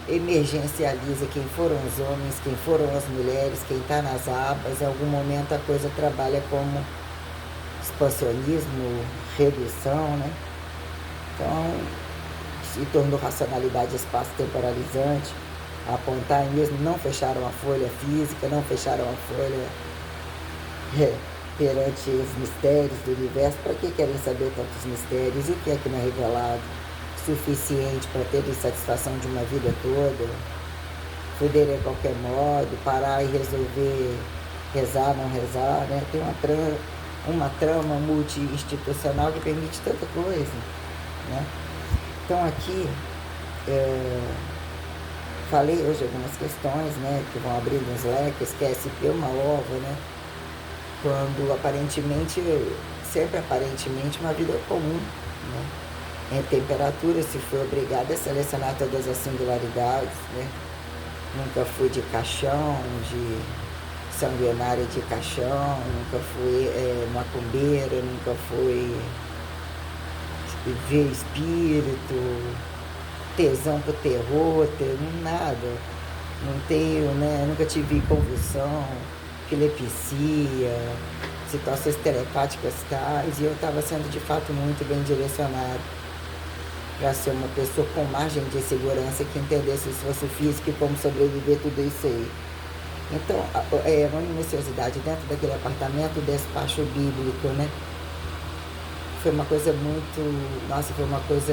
emergencializa quem foram os homens, quem foram as mulheres, quem está nas abas. Em algum momento a coisa trabalha como expansionismo, redução, né? Então, se tornou racionalidade espaço-temporalizante, apontar mesmo, não fecharam a folha física, não fecharam a folha perante os mistérios do universo. Para que querem saber tantos mistérios? E o que é que não é revelado suficiente para ter satisfação de uma vida toda? Foder de qualquer modo, parar e resolver rezar, não rezar, né? Tem uma trama multi-institucional que permite tanta coisa, né? Então aqui falei hoje algumas questões, né, que vão abrindo uns leques, que é SP uma ova, né? Quando aparentemente, sempre aparentemente, uma vida comum, né? Em temperatura, se foi obrigada a selecionar todas as singularidades, né? Nunca fui de caixão, de sanguinária de caixão, nunca fui macumbeira, nunca fui ver espírito, tesão pro terror, nada. Não tenho, né? Nunca tive convulsão, epilepsia, situações telepáticas tais, e eu estava sendo de fato muito bem direcionado para ser uma pessoa com margem de segurança que entendesse o esforço físico e como sobreviver tudo isso aí. Então, uma minuciosidade dentro daquele apartamento, despacho bíblico, né? Foi uma coisa muito... Nossa, foi uma coisa...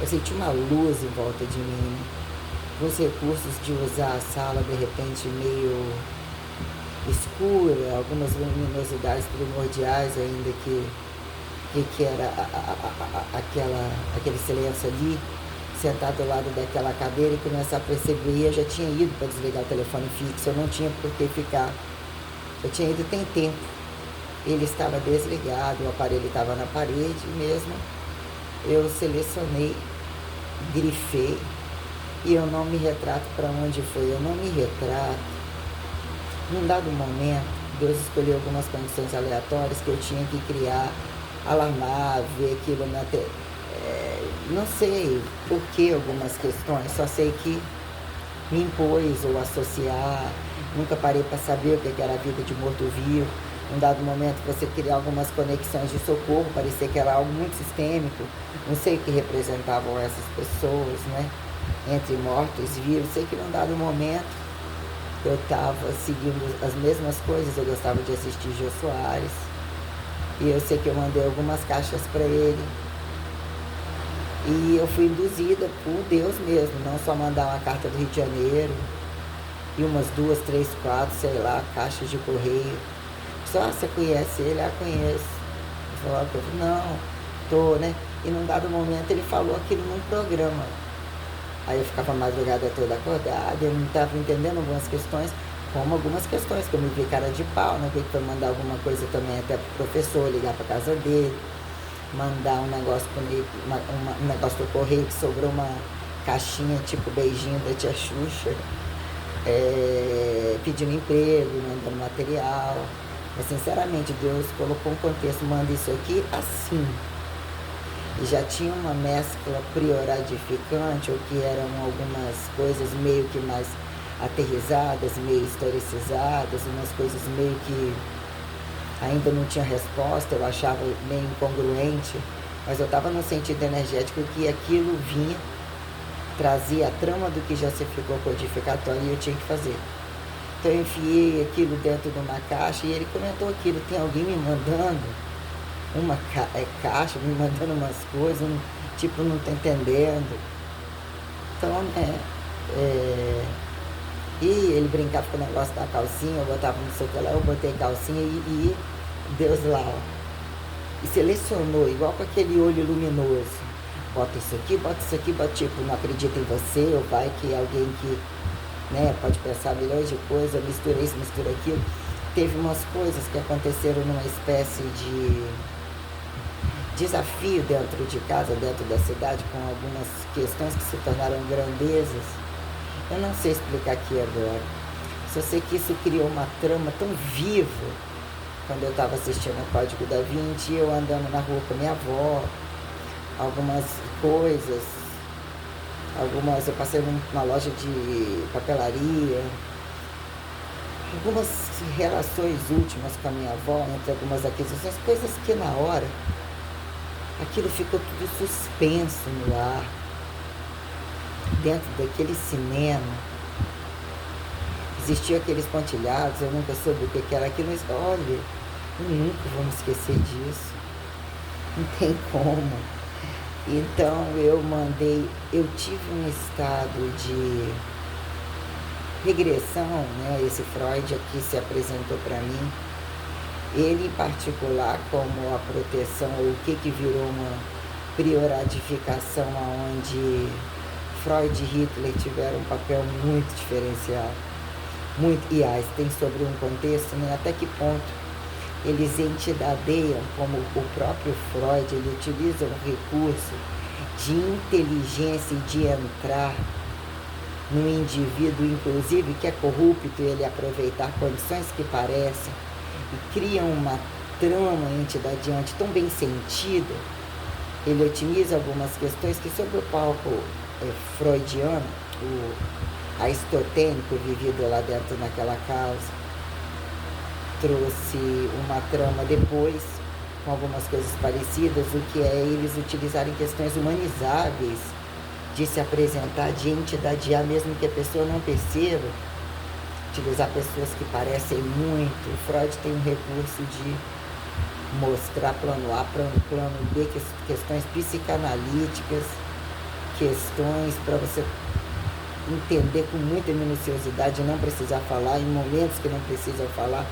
Eu senti uma luz em volta de mim, né? Os recursos de usar a sala, de repente, meio escura, algumas luminosidades primordiais ainda que era aquele silêncio ali, sentado ao lado daquela cadeira, e começar a perceber. Eu já tinha ido para desligar o telefone fixo, eu não tinha por que ficar. Eu tinha ido tem tempo. Ele estava desligado, o aparelho estava na parede mesmo. Eu selecionei, grifei, e eu não me retrato para onde foi, eu não me retrato. Num dado momento, Deus escolheu algumas condições aleatórias que eu tinha que criar, alarmar, ver aquilo na não sei por que algumas questões, só sei que me impôs ou associar, nunca parei para saber o que era a vida de morto-vivo. Num dado momento você cria algumas conexões de socorro, parecia que era algo muito sistêmico, não sei o que representavam essas pessoas, né? Entre mortos e vivos. Sei que num dado momento eu estava seguindo as mesmas coisas, eu gostava de assistir Jô Soares, e eu sei que eu mandei algumas caixas para ele, e eu fui induzida por Deus mesmo, não só mandar uma carta do Rio de Janeiro, e umas 2, 3, 4, sei lá, caixas de correio. Só, você conhece ele? Ah, conheço. Eu falei, não, tô, né? E num dado momento ele falou aquilo num programa. Aí eu ficava a madrugada toda acordada, eu não estava entendendo algumas questões, como algumas questões que eu me vi cara de pau, né? Que foi mandar alguma coisa também até pro professor, ligar pra casa dele, mandar um negócio comigo, um negócio do correio, que sobrou uma caixinha tipo beijinho da tia Xuxa, pedindo emprego, mandando material. Mas sinceramente, Deus colocou um contexto, manda isso aqui assim. E já tinha uma mescla prioradificante, ou que eram algumas coisas meio que mais aterrizadas, meio historicizadas, umas coisas meio que ainda não tinha resposta, eu achava meio incongruente, mas eu estava no sentido energético que aquilo vinha, trazia a trama do que já se ficou codificatório e eu tinha que fazer. Então eu enfiei aquilo dentro de uma caixa e ele comentou aquilo, tem alguém me mandando uma caixa, me mandando umas coisas, tipo, não tô entendendo. Então, e ele brincava com o negócio da calcinha, eu botava no sei o que lá, eu botei calcinha e Deus lá, ó. E selecionou, igual com aquele olho luminoso. Bota isso aqui, bota tipo, não acredita em você, ou vai que alguém que, né, pode pensar milhões de coisas, mistura isso, mistura aquilo. Teve umas coisas que aconteceram numa espécie de desafio dentro de casa, dentro da cidade, com algumas questões que se tornaram grandezas. Eu não sei explicar aqui agora. Só sei que isso criou uma trama tão viva quando eu estava assistindo o Código da Vinci, eu andando na rua com minha avó, algumas coisas Eu passei numa loja de papelaria, algumas relações últimas com a minha avó, entre algumas aquisições, coisas que na hora, aquilo ficou tudo suspenso no ar, dentro daquele cinema. Existiam aqueles pontilhados, eu nunca soube o que era aquilo, mas olha, eu nunca vou me esquecer disso, não tem como. Então eu tive um estado de regressão, né? Esse Freud aqui se apresentou para mim, ele em particular como a proteção, ou o que virou uma prioradificação, onde Freud e Hitler tiveram um papel muito diferencial. Muito, e tem sobre um contexto, né, até que ponto eles entidadeiam, como o próprio Freud, ele utiliza um recurso de inteligência e de entrar no indivíduo, inclusive, que é corrupto, ele aproveitar condições que parecem e cria uma trama entidadiante tão bem sentida. Ele otimiza algumas questões que sobre o palco freudiano, aristotênico vivido lá dentro naquela casa, trouxe uma trama depois, com algumas coisas parecidas, o que é eles utilizarem questões humanizáveis de se apresentar, de entidadiar, mesmo que a pessoa não perceba, utilizar pessoas que parecem muito. O Freud tem um recurso de mostrar plano A, plano B, questões psicanalíticas, questões para você entender com muita minuciosidade, não precisar falar, em momentos que não precisam falar,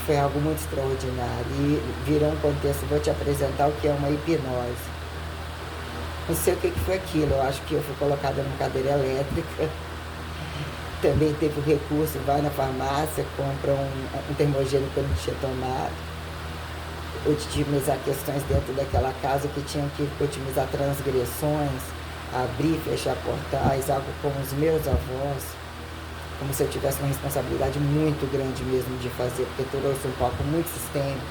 foi algo muito extraordinário. E virou um contexto, vou te apresentar o que é uma hipnose. Não sei o que foi aquilo, eu acho que eu fui colocada numa cadeira elétrica. Também teve o recurso, vai na farmácia, compra um termogênico que eu não tinha tomado. Otimizar questões dentro daquela casa que tinham que otimizar transgressões, abrir, fechar portais, algo como os meus avós, como se eu tivesse uma responsabilidade muito grande mesmo de fazer, porque trouxe um palco muito sistêmico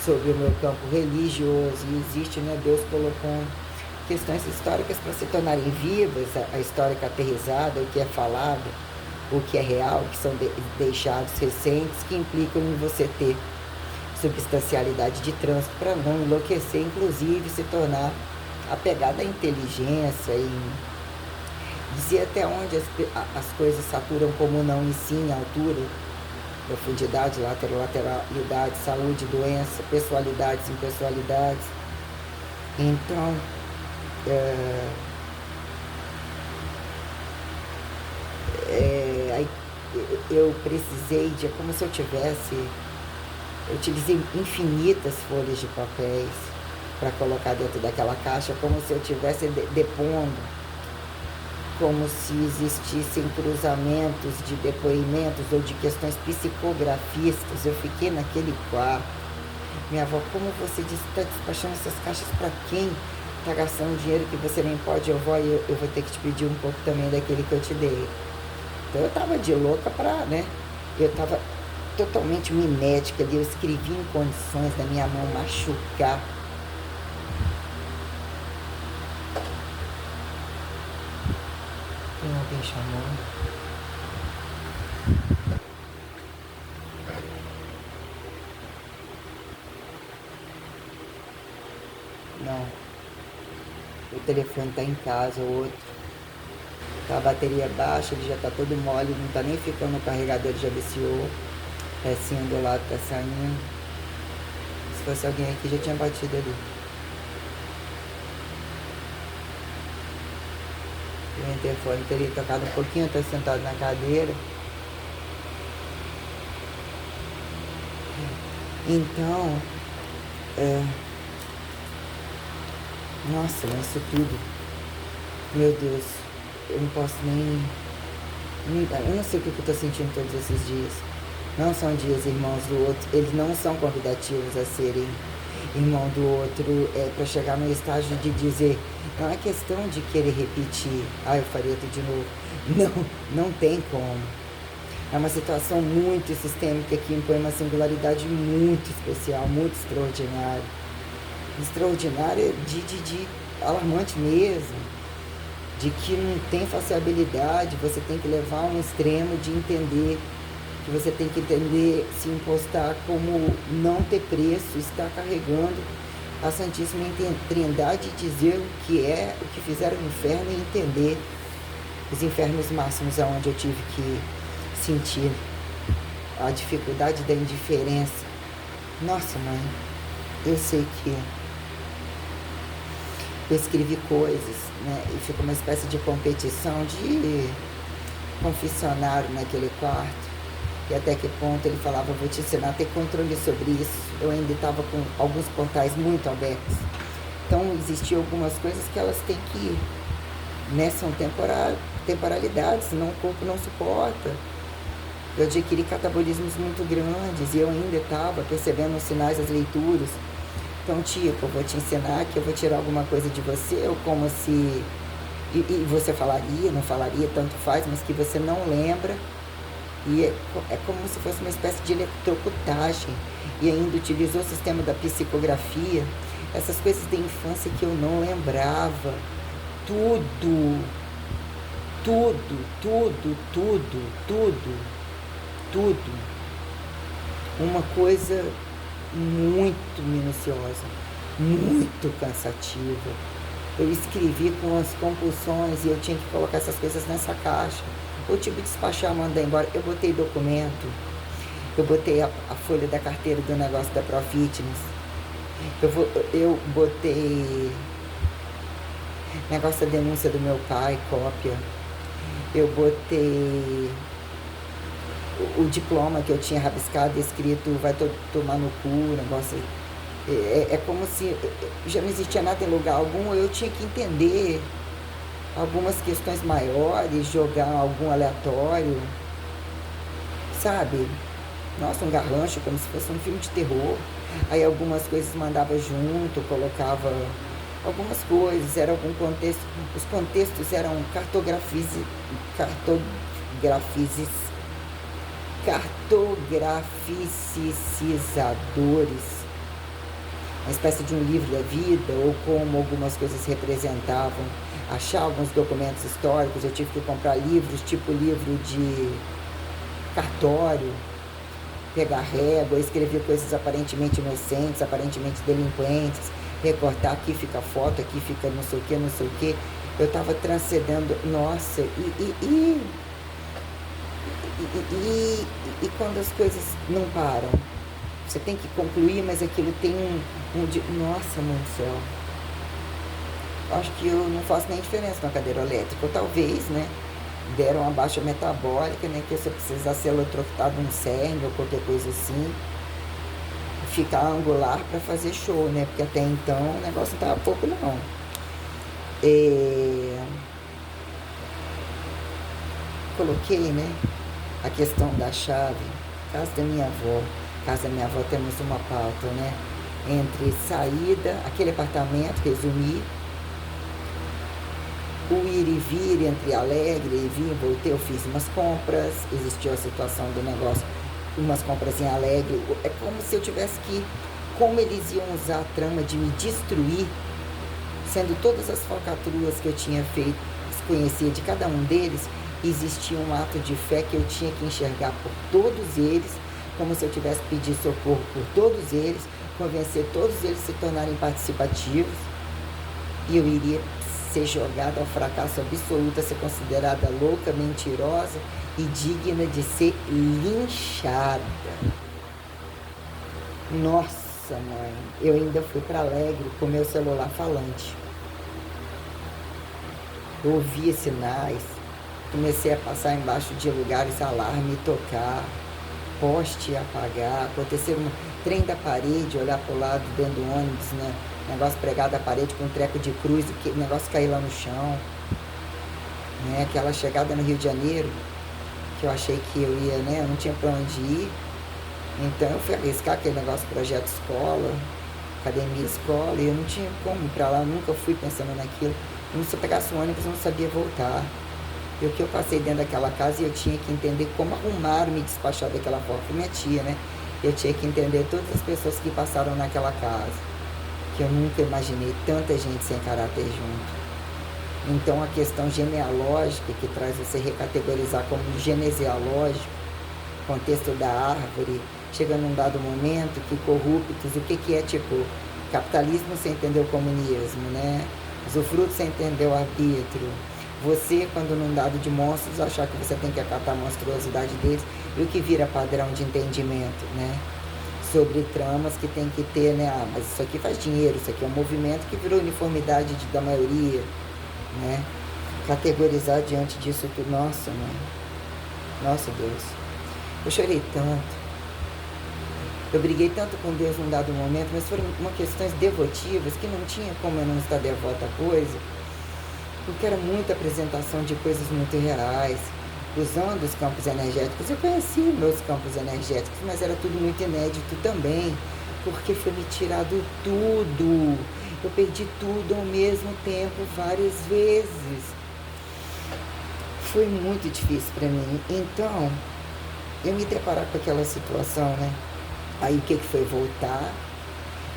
sobre o meu campo religioso, e existe, né, Deus colocando questões históricas para se tornarem vivas, a histórica aterrizada, o que é falado, o que é real, que são deixados recentes, que implicam em você ter substancialidade de trânsito para não enlouquecer, inclusive se tornar apegado à inteligência e dizer até onde as coisas saturam como não e sim, altura, profundidade, lateralidade, saúde, doença, pessoalidades, impessoalidades. Então, eu precisei de, como se eu utilizei infinitas folhas de papéis para colocar dentro daquela caixa, como se eu estivesse depondo, como se existissem cruzamentos de depoimentos ou de questões psicografistas. Eu fiquei naquele quarto. Minha avó, como você disse, está despachando essas caixas para quem? Está gastando dinheiro que você nem pode. Eu vou ter que te pedir um pouco também daquele que eu te dei. Então eu estava de louca para, né? Eu estava totalmente mimética ali, eu escrevi em condições da minha mão machucar. Tem alguém chamando? Não. O telefone está em casa, o outro. Tá a bateria baixa, ele já está todo mole, não está nem ficando, o carregador já viciou. Pecinha do lado tá saindo. Se fosse alguém aqui, já tinha batido ali. O interfone teria tocado um pouquinho, tá sentado na cadeira. Então, nossa, isso tudo, meu Deus, eu não posso nem eu não sei o que eu tô sentindo todos esses dias. Não são dias irmãos do outro, eles não são convidativos a serem irmão do outro, para chegar no estágio de dizer, não é questão de querer repetir, eu faria tudo de novo. Não tem como. É uma situação muito sistêmica que impõe uma singularidade muito especial, muito extraordinária. Extraordinária de alarmante mesmo, de que não tem facilidade, você tem que levar a um extremo de entender, que você tem que entender, se impostar como não ter preço, estar carregando a Santíssima Trindade e dizer o que é, o que fizeram no inferno e entender os infernos máximos aonde eu tive que sentir a dificuldade da indiferença. Nossa, mãe, eu sei que eu escrevi coisas, né? E ficou uma espécie de competição de confessionário naquele quarto. E até que ponto ele falava, vou te ensinar a ter controle sobre isso. Eu ainda estava com alguns portais muito abertos. Então, existiam algumas coisas que elas têm que ir, né? São temporalidades, senão o corpo não suporta. Eu adquiri catabolismos muito grandes e eu ainda estava percebendo os sinais, as leituras. Então, tipo, eu vou te ensinar que eu vou tirar alguma coisa de você, ou como se... E você falaria, não falaria, tanto faz, mas que você não lembra. E é como se fosse uma espécie de eletrocutagem. E ainda utilizou o sistema da psicografia. Essas coisas da infância que eu não lembrava. Tudo. Uma coisa muito minuciosa, muito cansativa. Eu escrevi com as compulsões e eu tinha que colocar essas coisas nessa caixa. Eu tive que despachar, mandar embora. Eu botei documento, eu botei a folha da carteira do negócio da Profitness, eu botei negócio da denúncia do meu pai, cópia. Eu botei o diploma que eu tinha rabiscado, escrito, vai tomar no cu, negócio. É como se já não existia nada em lugar algum, eu tinha que entender algumas questões maiores, jogar algum aleatório, sabe? Nossa, um garrancho, como se fosse um filme de terror. Aí algumas coisas mandava junto, colocava algumas coisas, era algum contexto, os contextos eram cartografizadores, uma espécie de um livro da vida, ou como algumas coisas representavam, achar alguns documentos históricos. Eu tive que comprar livros, tipo livro de cartório, pegar régua, escrever coisas aparentemente inocentes, aparentemente delinquentes, recortar, aqui fica foto, aqui fica não sei o que, não sei o que. Eu estava transcendendo, nossa, e quando as coisas não param, você tem que concluir, mas aquilo tem nossa, mãe do céu, acho que eu não faço nem diferença na cadeira elétrica, ou talvez, né, deram uma baixa metabólica, né, que você precisar ser eletrocutado num cerne ou qualquer coisa assim, ficar angular para fazer show, né, porque até então o negócio não estava pouco não. Coloquei, né, a questão da chave, casa da minha avó. Casa da minha avó temos uma pauta, né, entre saída, aquele apartamento, resumir, o ir e vir entre Alegre e vir, voltei, eu fiz umas compras, existiu a situação do negócio, umas compras em Alegre, é como se eu tivesse que, como eles iam usar a trama de me destruir, sendo todas as falcatruas que eu tinha feito, desconhecia de cada um deles, existia um ato de fé que eu tinha que enxergar por todos eles, como se eu tivesse pedido socorro por todos eles, convencer todos eles a se tornarem participativos, e eu iria ser jogada ao fracasso absoluto, a ser considerada louca, mentirosa e digna de ser linchada. Nossa, mãe, eu ainda fui para Alegre com meu celular falante. Eu ouvia sinais, comecei a passar embaixo de lugares, alarme tocar, poste apagar, acontecer um trem da parede, olhar para o lado dentro do ônibus, né? Negócio pregado à parede com um treco de cruz, e o negócio cair lá no chão, né? Aquela chegada no Rio de Janeiro, que eu achei que eu ia, né? Eu não tinha para onde ir, então eu fui arriscar aquele negócio, projeto escola, academia escola, e eu não tinha como ir para lá, eu nunca fui pensando naquilo. Se eu pegasse um ônibus, eu não sabia voltar. E o que eu passei dentro daquela casa, e eu tinha que entender como arrumar, me despachar daquela forma. Minha tia, né? Eu tinha que entender todas as pessoas que passaram naquela casa, que eu nunca imaginei tanta gente sem caráter junto. Então a questão genealógica, que traz você recategorizar como genealógico, contexto da árvore, chega num dado momento que corruptos, o que é tipo capitalismo sem entender o comunismo, né? Usufruto sem entender o arbítrio. Você, quando num dado de monstros, achar que você tem que acatar a monstruosidade deles, e o que vira padrão de entendimento, né? Sobre tramas que tem que ter, né? Ah, mas isso aqui faz dinheiro, isso aqui é um movimento que virou uniformidade da maioria, né? Categorizar diante disso tudo, nossa, mãe. Nossa, Deus. Eu chorei tanto. Eu briguei tanto com Deus num dado momento, mas foram questões devotivas que não tinha como eu não estar devota à coisa, porque era muita apresentação de coisas muito reais, usando os campos energéticos. Eu conheci meus campos energéticos, mas era tudo muito inédito também, porque foi me tirado tudo. Eu perdi tudo ao mesmo tempo, várias vezes. Foi muito difícil para mim. Então, eu me deparar com aquela situação, né? Aí o que foi? Voltar,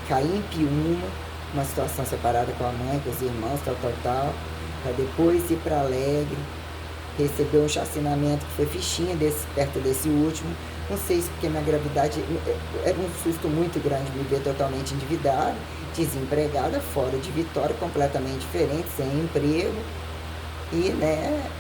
cair em Piúma, uma situação separada com a mãe, com os irmãos, tal, para depois ir para Alegre, receber um chacinamento que foi fichinha perto desse último. Não sei se porque minha gravidade era um susto muito grande me ver totalmente endividada, desempregada, fora de Vitória, completamente diferente, sem emprego. E, né,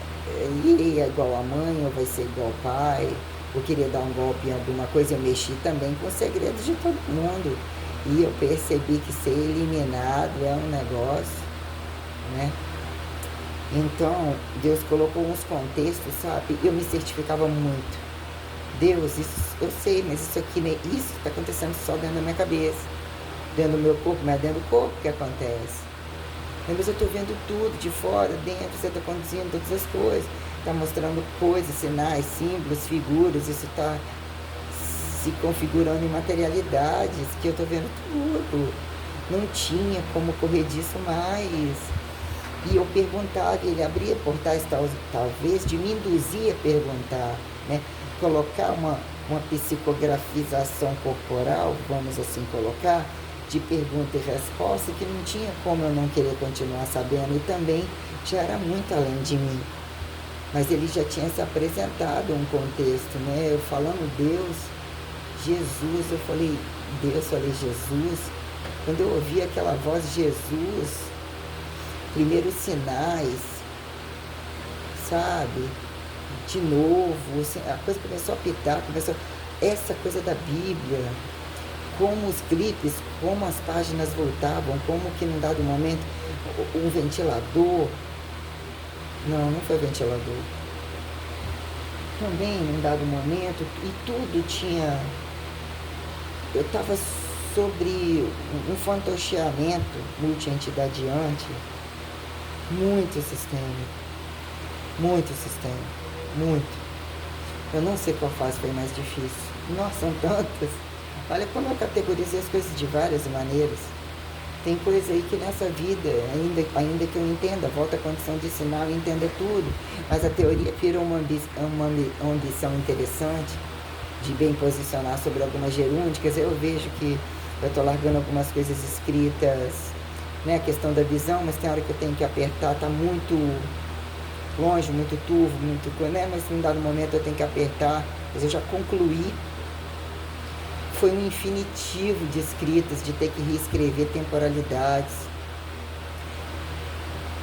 e é igual a mãe ou vai ser igual ao pai. Eu queria dar um golpe em alguma coisa, eu mexi também com os segredos de todo mundo. E eu percebi que ser eliminado é um negócio, né? Então, Deus colocou uns contextos, sabe? Eu me certificava muito. Deus, isso eu sei, mas isso aqui, né? Isso está acontecendo só dentro da minha cabeça. Dentro do meu corpo, mas é dentro do corpo que acontece. Mas eu estou vendo tudo de fora, dentro, você está conduzindo todas as coisas. Está mostrando coisas, sinais, símbolos, figuras, isso está se configurando em materialidades, que eu estou vendo tudo. Não tinha como correr disso mais. E eu perguntava, ele abria portais talvez de me induzir a perguntar, né? Colocar uma psicografização corporal, vamos assim colocar, de pergunta e resposta, que não tinha como eu não querer continuar sabendo, e também já era muito além de mim. Mas ele já tinha se apresentado um contexto, né? Eu falando Deus, Jesus, eu falei Deus, falei Jesus. Quando eu ouvi aquela voz Jesus, primeiros sinais, sabe? De novo, assim, a coisa começou a apitar, essa coisa da Bíblia, como os clipes, como as páginas voltavam, como que num dado momento um ventilador. Não foi ventilador. Também, num dado momento, e tudo tinha... Eu estava sobre um fantocheamento multi-entidadiante, muito sistêmico, muito. Eu não sei qual fase foi mais difícil. Nossa, são tantas. Olha como eu categorizei as coisas de várias maneiras. Tem coisa aí que nessa vida, ainda que eu entenda, volta à condição de sinal e entenda tudo, mas a teoria vira uma ambição interessante de bem posicionar sobre algumas gerúndicas. Eu vejo que eu estou largando algumas coisas escritas, né, a questão da visão, mas tem hora que eu tenho que apertar, está muito longe, muito turvo, né, mas em um dado momento eu tenho que apertar, mas eu já concluí. Foi um infinitivo de escritas, de ter que reescrever temporalidades,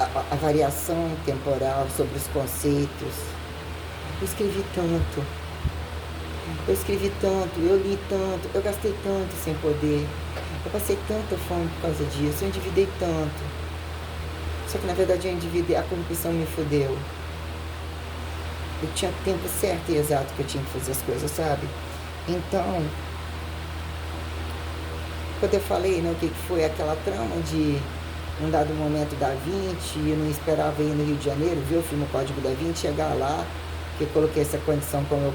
a variação temporal sobre os conceitos. Eu escrevi tanto, eu li tanto, eu gastei tanto sem poder, eu passei tanta fome por causa disso, eu endividei tanto. Só que na verdade eu endividei, a corrupção me fudeu. Eu tinha tempo certo e exato que eu tinha que fazer as coisas, sabe? Então, quando eu falei, né, o que foi aquela trama de um dado momento da 20, eu não esperava ir no Rio de Janeiro, ver o filme Código da 20, chegar lá, que eu coloquei essa condição, como eu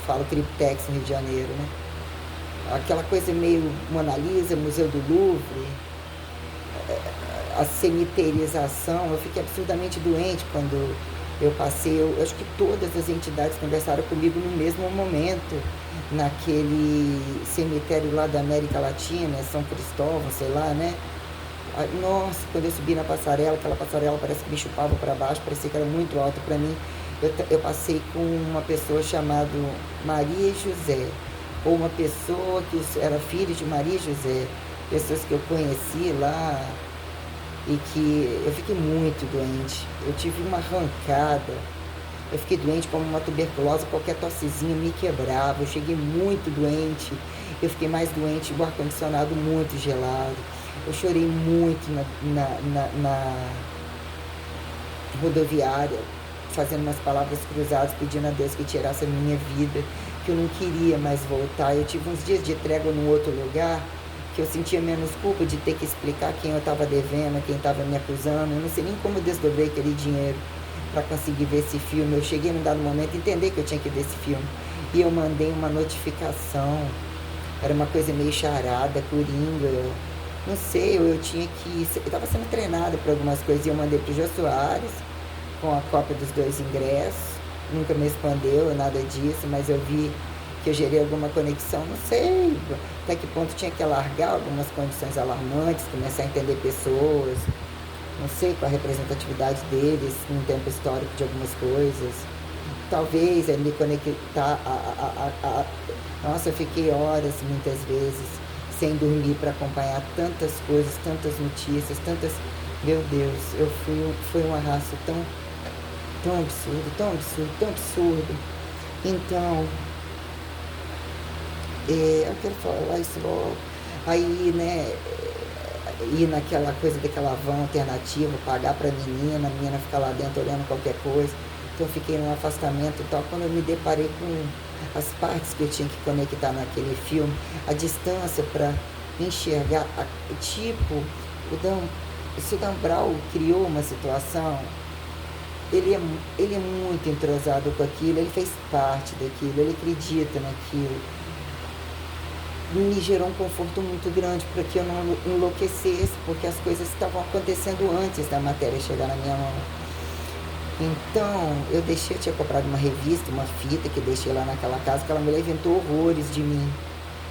falo, triptex no Rio de Janeiro, né? Aquela coisa meio Mona Lisa, Museu do Louvre, a cemiterização. Eu fiquei absurdamente doente quando eu passei. Eu acho que todas as entidades conversaram comigo no mesmo momento, naquele cemitério lá da América Latina, São Cristóvão, sei lá, né? Nossa, quando eu subi na passarela, aquela passarela parece que me chupava para baixo, parecia que era muito alta para mim. Eu passei com uma pessoa chamada Maria José, ou uma pessoa que era filha de Maria José, pessoas que eu conheci lá e que eu fiquei muito doente. Eu tive uma arrancada, eu fiquei doente como uma tuberculose, qualquer tossezinha me quebrava, eu cheguei muito doente, eu fiquei mais doente, o ar-condicionado muito gelado. Eu chorei muito na rodoviária, fazendo umas palavras cruzadas, pedindo a Deus que tirasse a minha vida, que eu não queria mais voltar. Eu tive uns dias de trégua num outro lugar, que eu sentia menos culpa de ter que explicar quem eu estava devendo, quem estava me acusando. Eu não sei nem como eu desdobrei aquele dinheiro para conseguir ver esse filme. Eu cheguei num dado momento a entender que eu tinha que ver esse filme. E eu mandei uma notificação. Era uma coisa meio charada, coringa. Não sei, eu tinha que. Eu estava sendo treinada para algumas coisas e eu mandei para o Jô Soares com a cópia dos 2 ingressos. Nunca me respondeu nada disso, mas eu vi que eu gerei alguma conexão, não sei até que ponto tinha que alargar algumas condições alarmantes, começar a entender pessoas, não sei qual a representatividade deles num tempo histórico de algumas coisas. Talvez me conectar Nossa, eu fiquei horas muitas vezes sem dormir para acompanhar tantas coisas, tantas notícias, tantas. Meu Deus, foi um arrasto tão absurdo, tão absurdo, tão absurdo. Então, eu quero falar isso logo. Aí, né, ir naquela coisa daquela van alternativa, pagar para a menina ficar lá dentro olhando qualquer coisa. Então eu fiquei num afastamento e tal. Quando eu me deparei com as partes que eu tinha que conectar naquele filme, a distância para enxergar, tipo, se o Dan Brown criou uma situação, ele é muito entrosado com aquilo, ele fez parte daquilo, ele acredita naquilo. Me gerou um conforto muito grande para que eu não enlouquecesse, porque as coisas estavam acontecendo antes da matéria chegar na minha mão. Então, eu tinha comprado uma revista, uma fita que deixei lá naquela casa, aquela mulher inventou horrores de mim,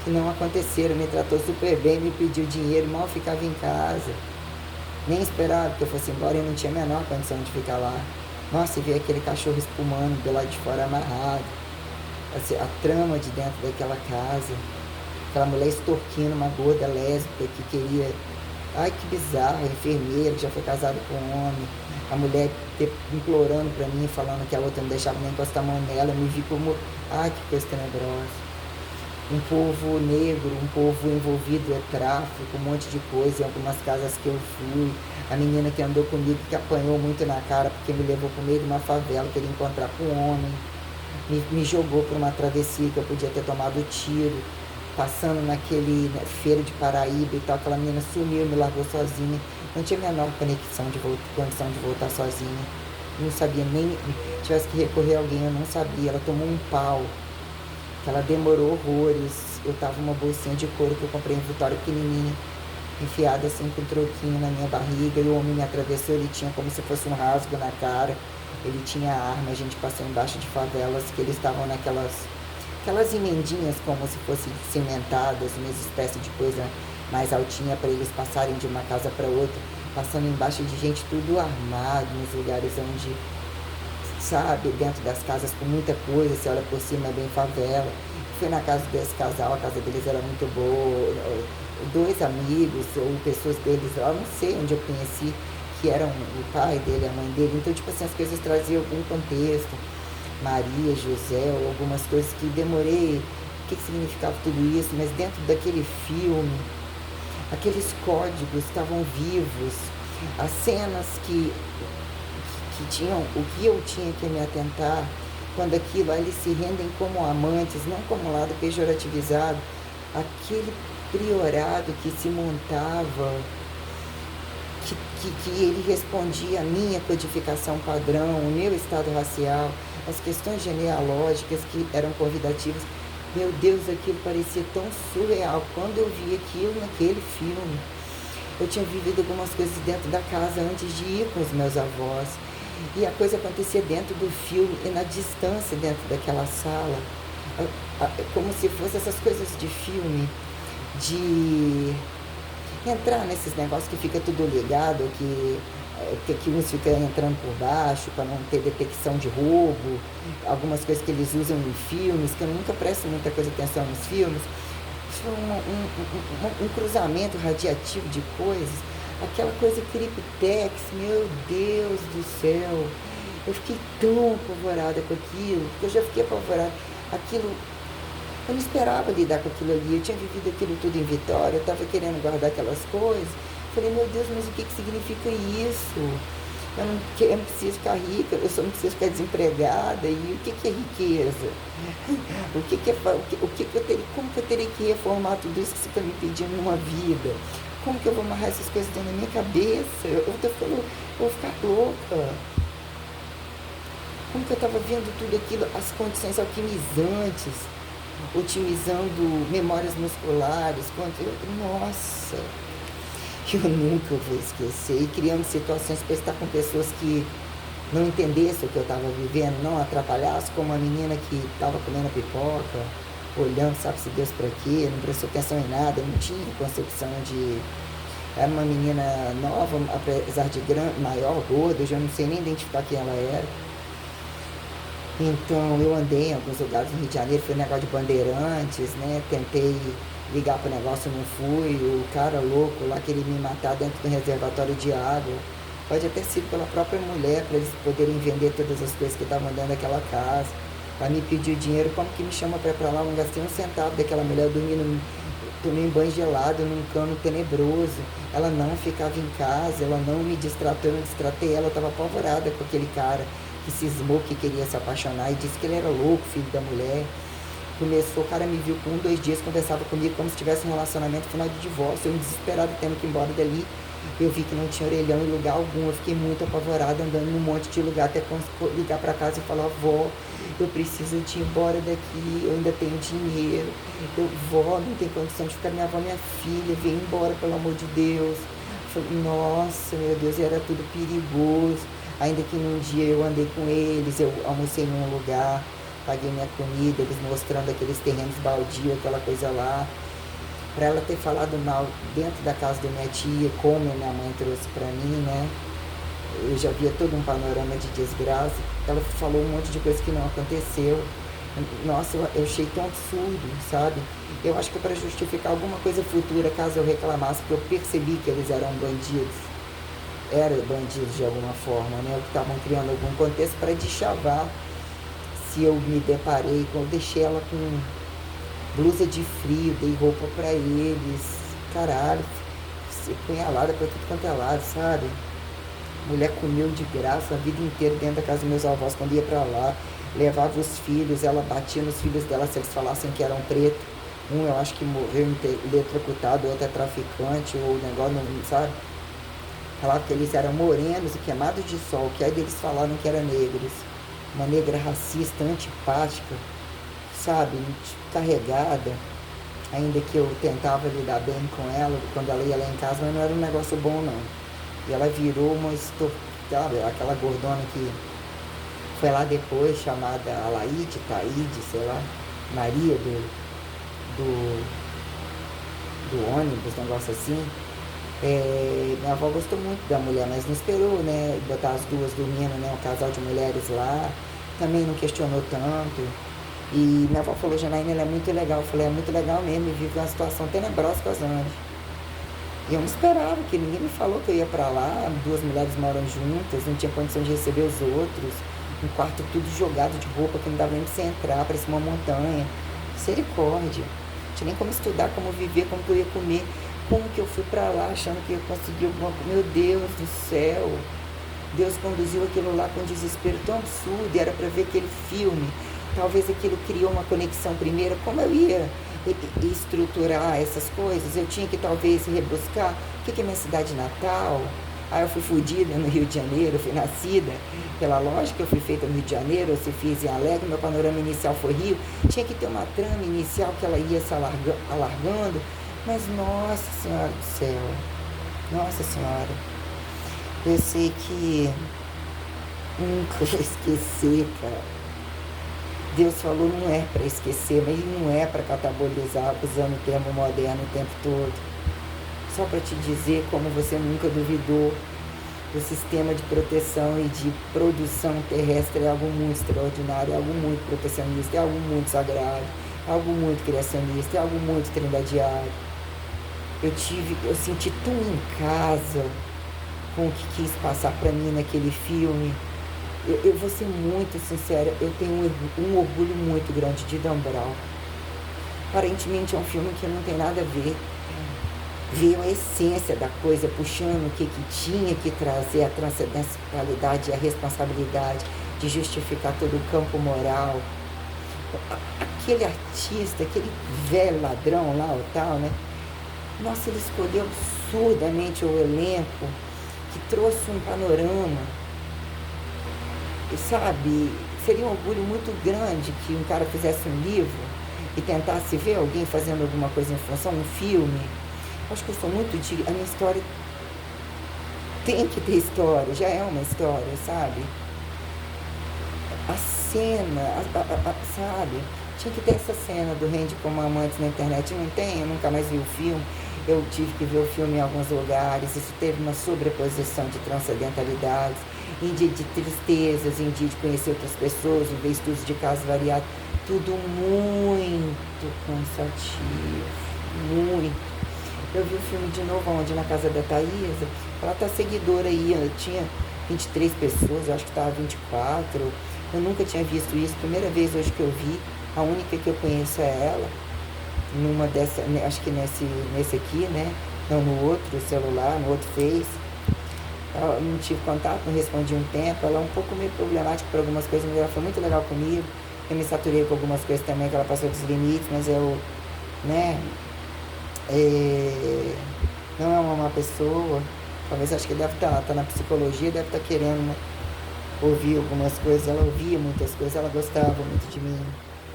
que não aconteceram, me tratou super bem, me pediu dinheiro, mal ficava em casa. Nem esperava que eu fosse embora e eu não tinha a menor condição de ficar lá. Nossa, e ver aquele cachorro espumando do lado de fora amarrado, a trama de dentro daquela casa, aquela mulher extorquindo uma gorda lésbica que queria. Ai, que bizarro, a enfermeira que já foi casada com um homem, a mulher implorando pra mim, falando que a outra não deixava nem encostar a mão nela, eu me vi como. Ai, que coisa tenebrosa. Um povo negro, um povo envolvido em tráfico, um monte de coisa, em algumas casas que eu fui. A menina que andou comigo, que apanhou muito na cara, porque me levou pro meio de uma favela, queria encontrar com um homem. Me jogou por uma travessia que eu podia ter tomado tiro, passando naquele feira de Paraíba e tal. Aquela menina sumiu, me largou sozinha. Não tinha a menor condição de voltar sozinha. Não sabia nem, tivesse que recorrer a alguém, eu não sabia. Ela tomou um pau, que ela demorou horrores. Eu tava uma bolsinha de couro que eu comprei em Vitória, pequenininha, enfiada assim com um troquinho na minha barriga, e o homem me atravessou, ele tinha como se fosse um rasgo na cara, ele tinha arma, a gente passou embaixo de favelas, que eles estavam aquelas emendinhas como se fossem cimentadas, uma espécie de coisa mais altinha para eles passarem de uma casa para outra, passando embaixo de gente tudo armado, nos lugares onde, sabe, dentro das casas com muita coisa, você olha por cima é bem favela. Fui na casa desse casal, a casa deles era muito boa, 2 amigos ou pessoas deles lá, não sei onde eu conheci, que eram o pai dele, a mãe dele. Então, tipo assim, as coisas traziam algum contexto, Maria, José, ou algumas coisas que demorei, o que significava tudo isso, mas dentro daquele filme, aqueles códigos estavam vivos, as cenas que tinham, o que eu tinha que me atentar, quando aquilo, eles se rendem como amantes, não como lado pejorativizado, aquele priorado que se montava, que ele respondia à minha codificação padrão, o meu estado racial, as questões genealógicas que eram convidativas. Meu Deus, aquilo parecia tão surreal. Quando eu vi aquilo naquele filme, eu tinha vivido algumas coisas dentro da casa antes de ir com os meus avós. E a coisa acontecia dentro do filme e na distância dentro daquela sala. Como se fossem essas coisas de filme, entrar nesses negócios que fica tudo ligado, que uns ficam entrando por baixo para não ter detecção de roubo, algumas coisas que eles usam em filmes, que eu nunca presto muita coisa atenção nos filmes. Foi um cruzamento radiativo de coisas, aquela coisa criptex, meu Deus do céu. Eu fiquei tão apavorada com aquilo, porque eu já fiquei apavorada. Aquilo, eu não esperava lidar com aquilo ali, eu tinha vivido aquilo tudo em Vitória, eu estava querendo guardar aquelas coisas. Falei, meu Deus, mas o que significa isso? Eu não preciso ficar rica, eu só não preciso ficar desempregada. E o que é riqueza? Como que eu teria que reformar tudo isso que você está me pedindo numa vida? Como que eu vou amarrar essas coisas dentro da minha cabeça? Eu vou ficar louca. Como que eu estava vendo tudo aquilo, as condições alquimizantes, otimizando memórias musculares, nossa, eu nunca vou esquecer. E criando situações para estar com pessoas que não entendessem o que eu estava vivendo, não atrapalhassem, como a menina que estava comendo pipoca, olhando, sabe-se Deus para quê, não prestou atenção em nada, não tinha concepção de... Era uma menina nova, apesar de maior, gorda, eu já não sei nem identificar quem ela era. Então, eu andei em alguns lugares no Rio de Janeiro, fui no negócio de Bandeirantes, né? Tentei ligar pro negócio, não fui. O cara louco lá queria me matar dentro do reservatório de água. Pode até ser pela própria mulher, para eles poderem vender todas as coisas que estavam dentro daquela casa. Ela me pediu dinheiro, como que me chama para ir pra lá? Eu não gastei um centavo daquela mulher dormindo, tomei um banho gelado num cano tenebroso. Ela não ficava em casa, ela não me distratou, eu não distratei ela, eu estava apavorada com aquele cara que cismou que queria se apaixonar e disse que ele era louco, filho da mulher. Começou, o cara me viu com 2 dias, conversava comigo como se tivesse um relacionamento final de divórcio, eu desesperado tendo que ir embora dali. Eu vi que não tinha orelhão em lugar algum, eu fiquei muito apavorada, andando num monte de lugar, até ligar para casa e falar, vó, eu preciso de ir embora daqui, eu ainda tenho dinheiro, vó, não tem condição de ficar, minha avó, minha filha, vem embora, pelo amor de Deus. Eu falei, nossa, meu Deus, era tudo perigoso. Ainda que num dia eu andei com eles, eu almocei num lugar, paguei minha comida, eles mostrando aqueles terrenos baldios, aquela coisa lá. Para ela ter falado mal dentro da casa da minha tia, como a minha mãe trouxe para mim, né? Eu já via todo um panorama de desgraça. Ela falou um monte de coisa que não aconteceu. Nossa, eu achei tão absurdo, sabe? Eu acho que para justificar alguma coisa futura, caso eu reclamasse, porque eu percebi que eles eram bandidos. Eram bandidos de alguma forma, né? Ou que estavam criando algum contexto para deschavar. Se eu me deparei, eu deixei ela com blusa de frio, dei roupa para eles, caralho, punhalada para tudo quanto é lado, sabe? Mulher comeu de graça a vida inteira dentro da casa dos meus avós, quando ia para lá, levava os filhos, ela batia nos filhos dela se eles falassem que eram preto. Um eu acho que morreu eletrocutado, o outro é traficante, ou o negócio, não, sabe? Falava que eles eram morenos e queimados de sol, que aí eles falaram que eram negros. Uma negra racista, antipática, sabe, carregada, ainda que eu tentava lidar bem com ela, quando ela ia lá em casa, mas não era um negócio bom não. E ela virou uma sabe, aquela gordona que foi lá depois, chamada Alaide, Taíde, sei lá, Maria do ônibus, negócio assim. Minha avó gostou muito da mulher, mas não esperou, né, botar as duas dormindo, né, um casal de mulheres lá, também não questionou tanto. E minha avó falou, Janaína, ela é muito legal. Eu falei, é muito legal mesmo, e vive uma situação tenebrosa com as anjas. E eu não esperava, que ninguém me falou que eu ia pra lá, 2 mulheres moram juntas, não tinha condição de receber os outros, um quarto tudo jogado de roupa, que não dava nem pra você entrar, parecia uma montanha. Misericórdia. Não tinha nem como estudar, como viver, como que eu ia comer. Como que eu fui pra lá achando que eu conseguia alguma coisa? Meu Deus do céu. Deus conduziu aquilo lá com um desespero tão absurdo, e era pra ver aquele filme. Talvez aquilo criou uma conexão primeiro. Como eu ia estruturar essas coisas? Eu tinha que talvez rebuscar o que é minha cidade natal. Aí eu fui fodida no Rio de Janeiro, fui nascida pela lógica, eu fui feita no Rio de Janeiro, eu se fiz em Alegre, meu panorama inicial foi Rio. Tinha que ter uma trama inicial que ela ia se alargando. Mas, nossa Senhora do céu, nossa Senhora, eu sei que nunca vou esquecer, cara. Deus falou, não é para esquecer, mas não é para catabolizar, usando o termo moderno o tempo todo. só para te dizer como você nunca duvidou. O sistema de proteção e de produção terrestre é algo muito extraordinário, é algo muito protecionista, é algo muito sagrado, é algo muito criacionista, é algo muito trindadiário. Eu senti tão em casa com o que quis passar para mim naquele filme. Eu vou ser muito sincera, eu tenho um orgulho muito grande de Dan Brown. Aparentemente é um filme que não tem nada a ver. Veio a essência da coisa, puxando o que tinha que trazer, a transcendentalidade e a responsabilidade de justificar todo o campo moral. Aquele artista, aquele velho ladrão lá, o tal, né? Nossa, ele escolheu absurdamente o elenco, que trouxe um panorama. E sabe, seria um orgulho muito grande que um cara fizesse um livro e tentasse ver alguém fazendo alguma coisa em função, um filme. Acho que eu sou muito de... A minha história tem que ter história, já é uma história, sabe? A cena, sabe? Tinha que ter essa cena do Rende como Amantes na internet. Não tem, eu nunca mais vi o filme. Eu tive que ver o filme em alguns lugares. Isso teve uma sobreposição de transcendentalidades, em dia de tristezas, em dia de conhecer outras pessoas, em ver estudos de casos variados. Tudo muito cansativo, muito. Eu vi o filme de novo onde? Na casa da Thaisa. Ela tá seguidora aí, ela tinha 23 pessoas, eu acho que estava 24. Eu nunca tinha visto isso, primeira vez hoje que eu vi. A única que eu conheço é ela. Numa dessa, acho que nesse aqui, né? Não, no outro celular, no outro Face. Eu não tive contato, não respondi um tempo. Ela é um pouco meio problemática por algumas coisas, mas ela foi muito legal comigo. Eu me saturei com algumas coisas também, que ela passou dos limites, mas eu, né? Não é uma má pessoa. Talvez acho que deve estar na psicologia, deve estar querendo, né, ouvir algumas coisas. Ela ouvia muitas coisas, ela gostava muito de mim.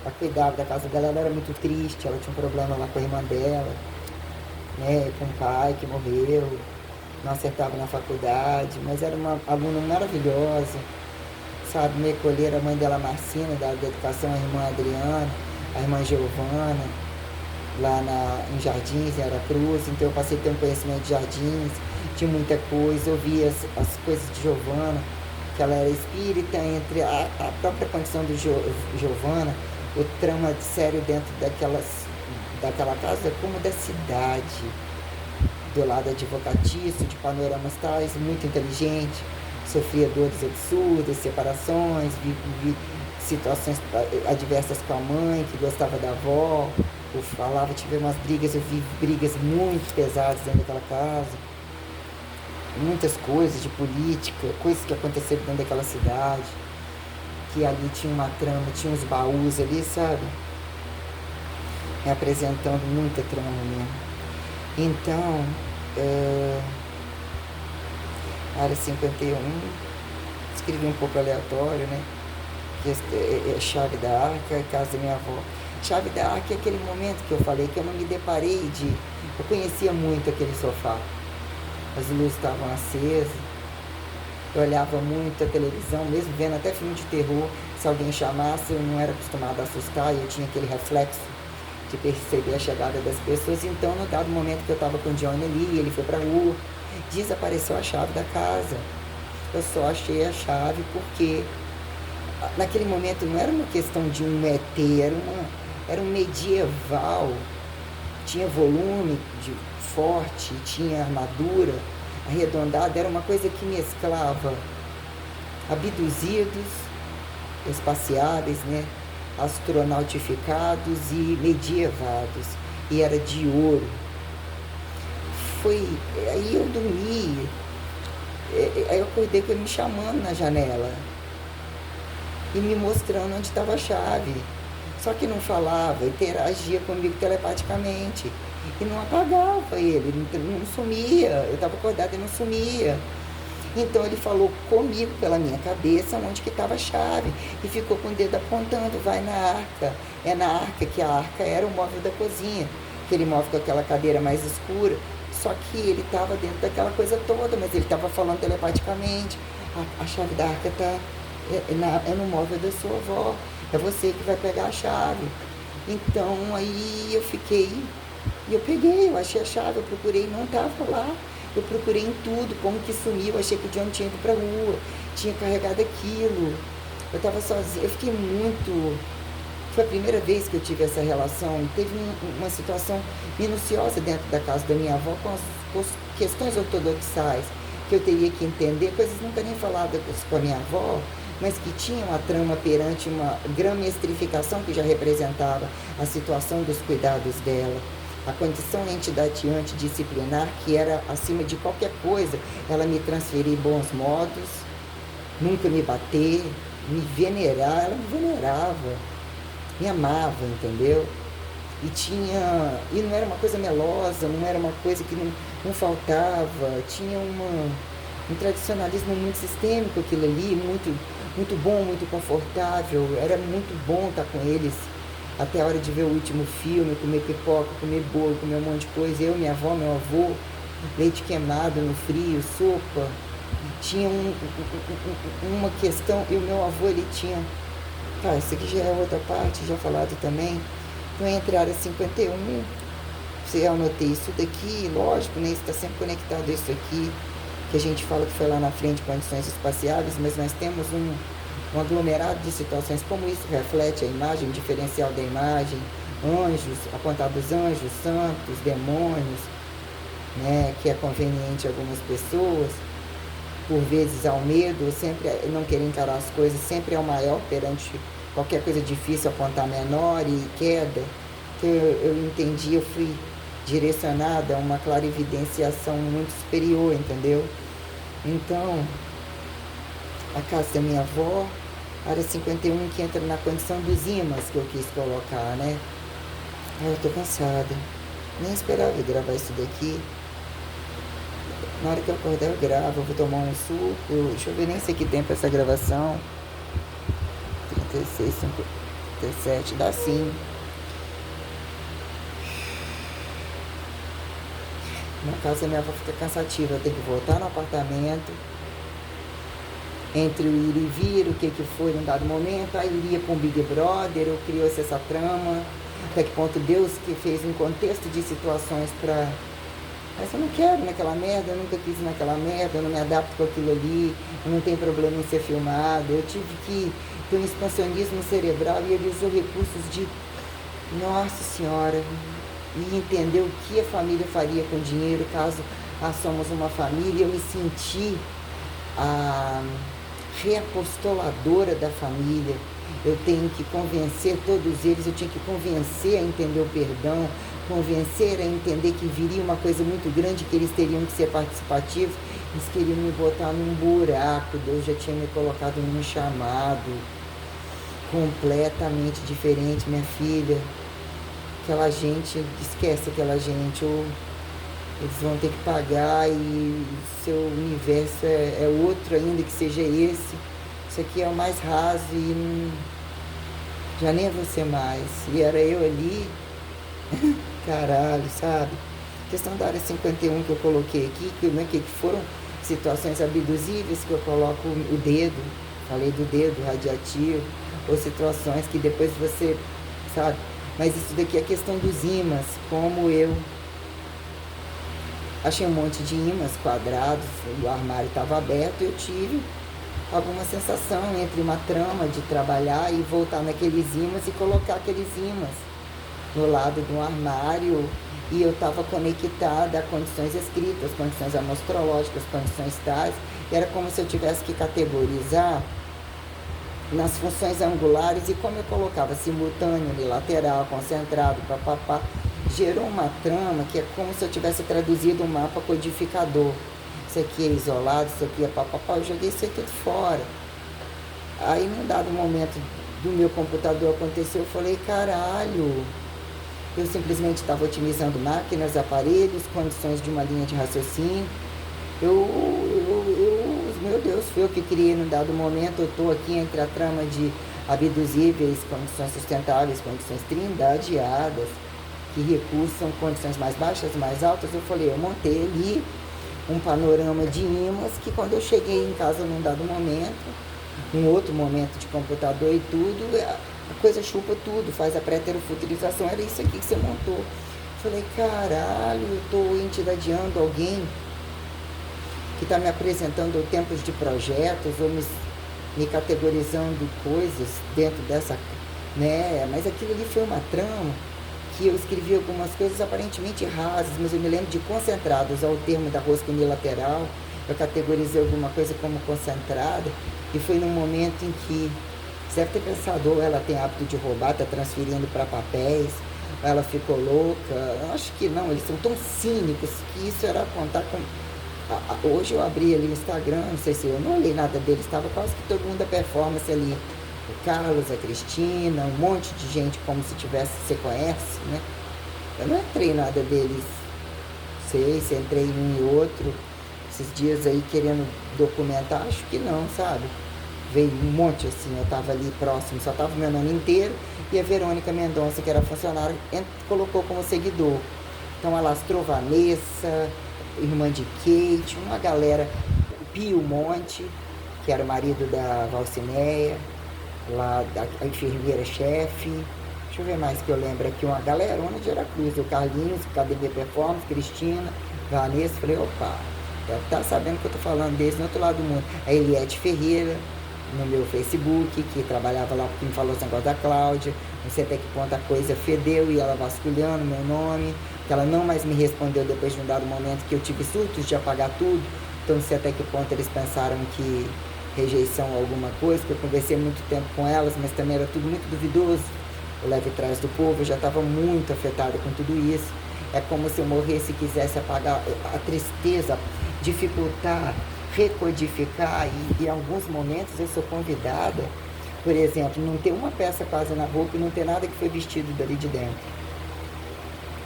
Ela cuidava da casa dela, ela era muito triste, ela tinha um problema lá com a irmã dela, né, com o pai que morreu, não acertava na faculdade, mas era uma aluna maravilhosa, sabe, me acolher a mãe dela, Marcina, da educação, a irmã Adriana, a irmã Giovana, lá em Jardins, em Aracruz. Então eu passei a ter um conhecimento de Jardins, de muita coisa, eu vi as coisas de Giovana, que ela era espírita, entre a própria condição do Giovana, o trama sério dentro daquela casa, como da cidade, do lado advocatiço, de panoramas tais, muito inteligente, sofria dores absurdas, separações, vi situações adversas com a mãe, que gostava da avó, eu falava, tive umas brigas, eu vi brigas muito pesadas dentro daquela casa, muitas coisas de política, coisas que aconteceram dentro daquela cidade, que ali tinha uma trama, tinha uns baús ali, sabe? Me apresentando muita trama mesmo. Então, área 51, escrevi um pouco aleatório, né? Que é Chave da Arca, casa da minha avó. Chave da Arca é aquele momento que eu falei que eu não me deparei de... Eu conhecia muito aquele sofá. As luzes estavam acesas. Eu olhava muito a televisão, mesmo vendo até filme de terror. Se alguém chamasse, eu não era acostumada a assustar, e eu tinha aquele reflexo de perceber a chegada das pessoas. Então, no dado momento que eu estava com o Johnny ali, ele foi para a rua, desapareceu a chave da casa. Eu só achei a chave porque naquele momento não era uma questão de um ET, era um medieval. Tinha volume forte, tinha armadura arredondada, era uma coisa que mesclava abduzidos, espaciáveis, né, astronautificados e medievados, e era de ouro. Aí eu dormi, aí eu acordei com ele me chamando na janela e me mostrando onde estava a chave, só que não falava, interagia comigo telepaticamente. E não apagava ele, não sumia. Eu estava acordada e não sumia. Então ele falou comigo pela minha cabeça onde que estava a chave. E ficou com o dedo apontando, vai na arca. É na arca, que a arca era o móvel da cozinha. Aquele móvel com aquela cadeira mais escura. Só que ele estava dentro daquela coisa toda, mas ele estava falando telepaticamente. A chave da arca é no móvel da sua avó. É você que vai pegar a chave. Então aí eu fiquei E eu peguei, eu achei a chave, eu procurei, não estava lá. Eu procurei em tudo, como que sumiu, achei que o John tinha ido para a rua, tinha carregado aquilo. Eu estava sozinha, eu fiquei muito. Foi a primeira vez que eu tive essa relação. Teve uma situação minuciosa dentro da casa da minha avó com as questões ortodoxais, que eu teria que entender, coisas nunca nem faladas com a minha avó, mas que tinham a trama perante uma gramestrificação que já representava a situação dos cuidados dela. A condição entidade disciplinar, que era acima de qualquer coisa, ela me transferir bons modos, nunca me bater, me venerar, ela me venerava, me amava, entendeu? E não era uma coisa melosa, não era uma coisa que não faltava, tinha um tradicionalismo muito sistêmico aquilo ali, muito, muito bom, muito confortável, era muito bom estar com eles. Até a hora de ver o último filme, comer pipoca, comer bolo, comer um monte de coisa. Eu, minha avó, meu avô, leite queimado no frio, sopa. Tinha uma questão, e o meu avô, ele tinha... Tá, isso aqui já é outra parte, já falado também. Então, entre a área 51, eu anotei isso daqui, lógico, né? Isso está sempre conectado a isso aqui, que a gente fala que foi lá na frente, condições espaciáveis, mas nós temos um aglomerado de situações, como isso reflete a imagem, o diferencial da imagem, anjos, apontados anjos, santos, demônios, né, que é conveniente a algumas pessoas, por vezes ao medo, sempre não querer encarar as coisas, sempre é o maior perante qualquer coisa difícil, apontar menor e queda, que eu entendi, eu fui direcionada a uma clarividenciação muito superior, entendeu? Então, a casa da minha avó, área 51, que entra na condição dos ímãs que eu quis colocar, né? Eu tô cansada. Nem esperava eu gravar isso daqui. Na hora que eu acordar eu gravo, eu vou tomar um suco. Deixa eu ver nem sei que tempo é essa gravação. 36, 57, dá sim. Na casa da minha avó fica cansativa, eu tenho que voltar no apartamento. Entre o ir e vir, o que foi num dado momento, aí iria com o Big Brother, eu criou-se essa trama, até que ponto Deus que fez um contexto de situações para... Mas eu não quero naquela merda, eu nunca quis naquela merda, eu não me adapto com aquilo ali, eu não tenho problema em ser filmado, eu tive que ter um expansionismo cerebral e ele usou recursos de... Nossa Senhora, e entender o que a família faria com dinheiro caso somos uma família, eu me senti a reapostoladora da família. Eu tenho que convencer todos eles, eu tinha que convencer a entender o perdão, convencer a entender que viria uma coisa muito grande, que eles teriam que ser participativos. Eles queriam me botar num buraco, Deus já tinha me colocado num chamado completamente diferente, minha filha. Aquela gente, esquece aquela gente, ou eles vão ter que pagar e seu universo é outro ainda, que seja esse. Isso aqui é o mais raso e já nem é você mais. E era eu ali, caralho, sabe? A questão da área 51 que eu coloquei aqui, que foram situações abduzíveis que eu coloco o dedo, falei do dedo radiativo, ou situações que depois você, sabe? Mas isso daqui é a questão dos ímãs, como eu achei um monte de ímãs quadrados, o armário estava aberto e eu tive alguma sensação entre uma trama de trabalhar e voltar naqueles ímãs e colocar aqueles ímãs no lado de um armário, e eu estava conectada a condições escritas, condições amostrológicas, condições tais, e era como se eu tivesse que categorizar nas funções angulares, e como eu colocava simultâneo, unilateral, concentrado, papapá, gerou uma trama que é como se eu tivesse traduzido um mapa codificador. Isso aqui é isolado, isso aqui é papapá, eu joguei isso aí tudo fora. Aí, num dado momento do meu computador aconteceu, eu falei, caralho, eu simplesmente estava otimizando máquinas, aparelhos, condições de uma linha de raciocínio. Meu Deus, foi eu que criei num dado momento, eu estou aqui entre a trama de abduzíveis, condições sustentáveis, condições trindadeadas, que recursam condições mais baixas, mais altas. Eu falei, eu montei ali um panorama de ímãs que quando eu cheguei em casa num dado momento, um outro momento de computador e tudo, a coisa chupa tudo, faz a pré-terofuturização, era isso aqui que você montou. Falei, caralho, eu estou entidadiando alguém que está me apresentando tempos de projetos ou me categorizando coisas dentro dessa, né? Mas aquilo ali foi uma trama que eu escrevi algumas coisas aparentemente rasas, mas eu me lembro de concentrado, usar o termo da rosca unilateral, eu categorizei alguma coisa como concentrada, e foi num momento em que você deve ter pensado, ou ela tem hábito de roubar, está transferindo para papéis, ou ela ficou louca. Eu acho que não, eles são tão cínicos que isso era contar com... Hoje eu abri ali o Instagram, não sei se eu não olhei nada deles, estava quase que todo mundo da performance ali. O Carlos, a Cristina, um monte de gente como se tivesse, você conhece, né? Eu não entrei em nada deles, sei se entrei em um e outro, esses dias aí querendo documentar, acho que não, sabe? Veio um monte assim, eu tava ali próximo, só tava o meu nome inteiro, e a Verônica Mendonça, que era funcionária, colocou como seguidor. Então alastrou Vanessa, irmã de Kate, uma galera, o Pio Monte, que era o marido da Valcineia, lá a enfermeira-chefe, deixa eu ver mais que eu lembro aqui, uma galerona de Aracruz, o Carlinhos, Academia Performance, Cristina, Vanessa, falei, opa, deve estar sabendo que eu tô falando desse no outro lado do mundo. A Eliette Ferreira, no meu Facebook, que trabalhava lá, porque me falou esse negócio da Cláudia, não sei até que ponto a coisa fedeu e ela vasculhando meu nome, que ela não mais me respondeu depois de um dado momento que eu tive surtos de apagar tudo, então não sei até que ponto eles pensaram que rejeição a alguma coisa, porque eu conversei muito tempo com elas, mas também era tudo muito duvidoso. O leve trás do povo, eu já estava muito afetada com tudo isso. É como se eu morresse e quisesse apagar a tristeza, dificultar, recodificar, e em alguns momentos eu sou convidada, por exemplo, não ter uma peça quase na roupa e não ter nada que foi vestido dali de dentro.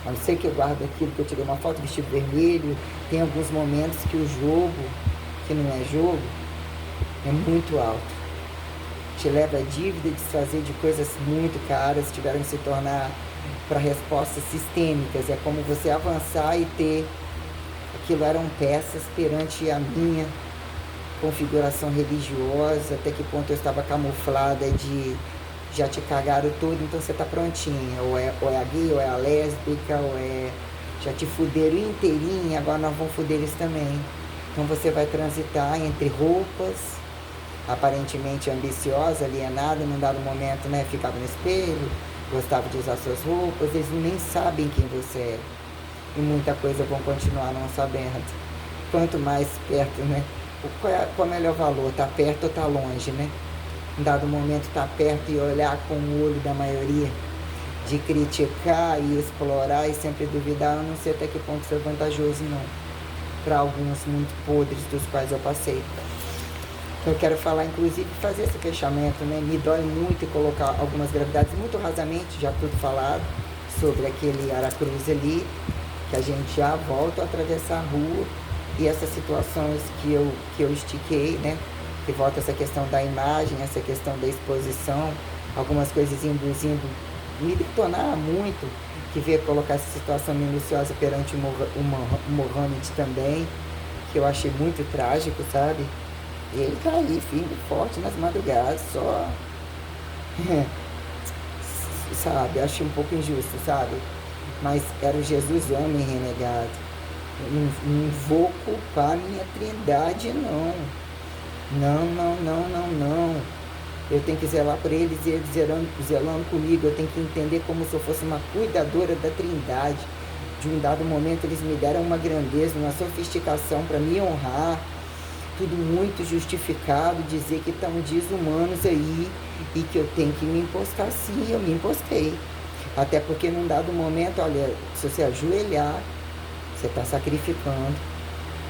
A não ser que eu guardo aquilo, que eu tirei uma foto vestido vermelho, tem alguns momentos que o jogo, que não é jogo, é muito alto. Te leva a dívida de desfazer de coisas muito caras, tiveram que se tornar para respostas sistêmicas. É como você avançar e ter... Aquilo eram peças perante a minha configuração religiosa, até que ponto eu estava camuflada de já te cagaram tudo, então você está prontinha. Ou é a gay, ou é a lésbica, ou é... Já te fuderam inteirinha, agora nós vamos fuder eles também. Então você vai transitar entre roupas, aparentemente ambiciosa, alienada, num dado momento, né, ficava no espelho, gostava de usar suas roupas, eles nem sabem quem você é. E muita coisa vão continuar não sabendo. Quanto mais perto, né? Qual é o melhor valor? Tá perto ou tá longe, né? Em dado momento tá perto e olhar com o olho da maioria, de criticar e explorar e sempre duvidar, eu não sei até que ponto isso é vantajoso, não. Para alguns muito podres dos quais eu passei. Eu quero falar, inclusive, fazer esse fechamento, né? Me dói muito colocar algumas gravidades muito rasamente, já tudo falado, sobre aquele Aracruz ali, que a gente já volta a atravessar a rua, e essas situações que eu estiquei, né? Que volta essa questão da imagem, essa questão da exposição, algumas coisas induzindo, me detonar muito, que veio colocar essa situação minuciosa perante o Mohamed também, que eu achei muito trágico, sabe? Ele tá aí, firme, forte nas madrugadas, só... sabe, achei um pouco injusto, sabe? Mas era o Jesus homem renegado. Não vou culpar minha trindade, não. Não. Eu tenho que zelar por eles e eles zelando comigo. Eu tenho que entender como se eu fosse uma cuidadora da trindade. De um dado momento eles me deram uma grandeza, uma sofisticação para me honrar. Tudo muito justificado, dizer que estão desumanos aí e que eu tenho que me impostar, sim, eu me impostei. Até porque num dado momento, olha, se você ajoelhar, você está sacrificando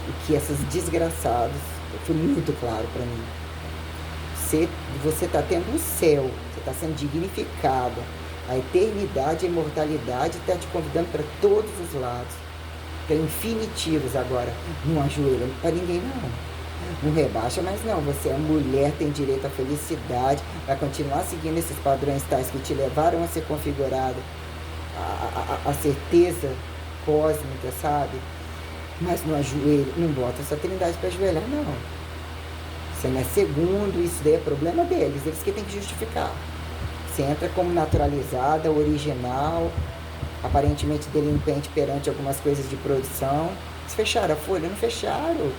o que esses desgraçados, foi muito claro para mim. Você está tendo o céu, você está sendo dignificado, a eternidade, a imortalidade está te convidando para todos os lados. Tem infinitivos agora, não ajoelha para ninguém não. Não rebaixa, mas não, você é mulher, tem direito à felicidade, vai continuar seguindo esses padrões tais que te levaram a ser configurada, a certeza cósmica, sabe? Mas no ajoelho, não bota essa trindade para ajoelhar, não. Você não é segundo, isso daí é problema deles, eles que têm que justificar. Você entra como naturalizada, original, aparentemente delinquente perante algumas coisas de produção. Eles fecharam a folha? Não fecharam.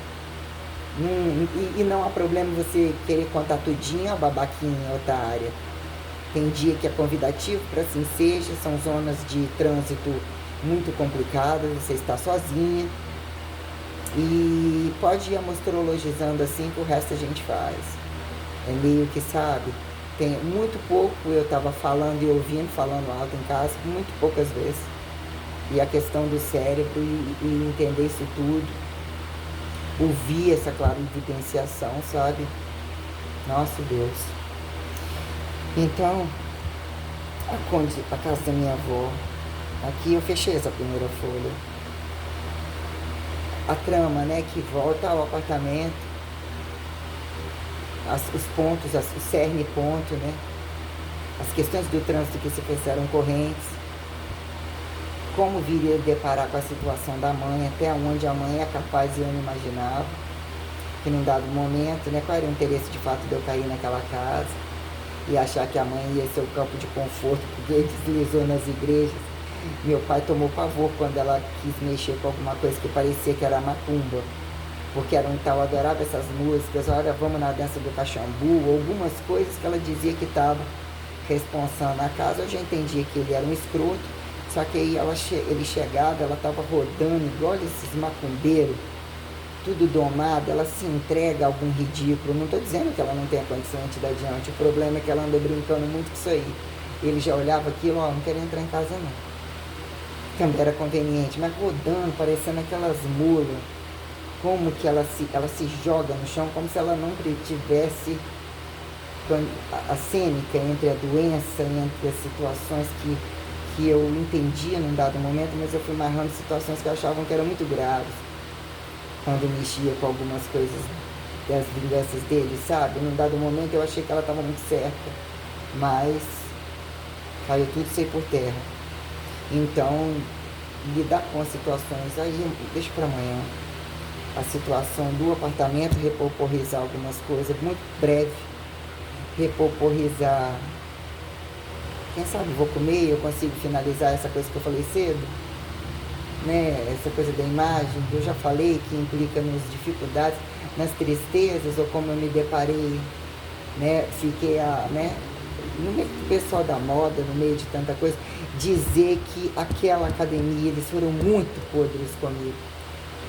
E não há problema você querer contar tudinho, a babaquinha otária. Tem dia que é convidativo para assim seja, são zonas de trânsito muito complicadas, você está sozinha. E pode ir amostrologizando assim que o resto a gente faz. É meio que, sabe, tem muito pouco eu estava falando e ouvindo, falando alto em casa, muito poucas vezes. E a questão do cérebro e entender isso tudo, ouvir essa clarividenciação, sabe? Nosso Deus. Então, a casa da minha avó, aqui eu fechei essa primeira folha. A trama, né, que volta ao apartamento, os pontos, o cerne ponto, né? As questões do trânsito que se fizeram correntes, como viria deparar com a situação da mãe, até onde a mãe é capaz e eu não imaginava, que num dado momento, né, qual era o interesse de fato de eu cair naquela casa e achar que a mãe ia ser o campo de conforto, porque deslizou nas igrejas. Meu pai tomou pavor quando ela quis mexer com alguma coisa que parecia que era macumba, porque era um tal, adorava essas músicas, olha, vamos na dança do Caxambu, algumas coisas que ela dizia que estava responsando na casa. Eu já entendia que ele era um escroto, só que aí ele chegava, ela estava rodando, igual esses macumbeiros, tudo domado, ela se entrega a algum ridículo. Não estou dizendo que ela não tenha condição de ir adiante, o problema é que ela anda brincando muito com isso aí. Ele já olhava aquilo, ó, não queria entrar em casa não. Também era conveniente, mas rodando, parecendo aquelas mulas, como que ela se joga no chão, como se ela não tivesse a cênica entre a doença, entre as situações que eu entendia num dado momento, mas eu fui marrando situações que eu achava que eram muito graves, quando eu mexia com algumas coisas das vinganças dele, sabe? Num dado momento eu achei que ela estava muito certa, mas caiu tudo sem por terra. Então, lidar com as situações, aí deixa para amanhã. A situação do apartamento, repoporrizar algumas coisas, muito breve, repoporrizar. Quem sabe vou comer, eu consigo finalizar essa coisa que eu falei cedo, né? Essa coisa da imagem, que eu já falei, que implica nas dificuldades, nas tristezas, ou como eu me deparei, né? Fiquei, né? No meio do pessoal da moda, no meio de tanta coisa, dizer que aquela academia, eles foram muito podres comigo.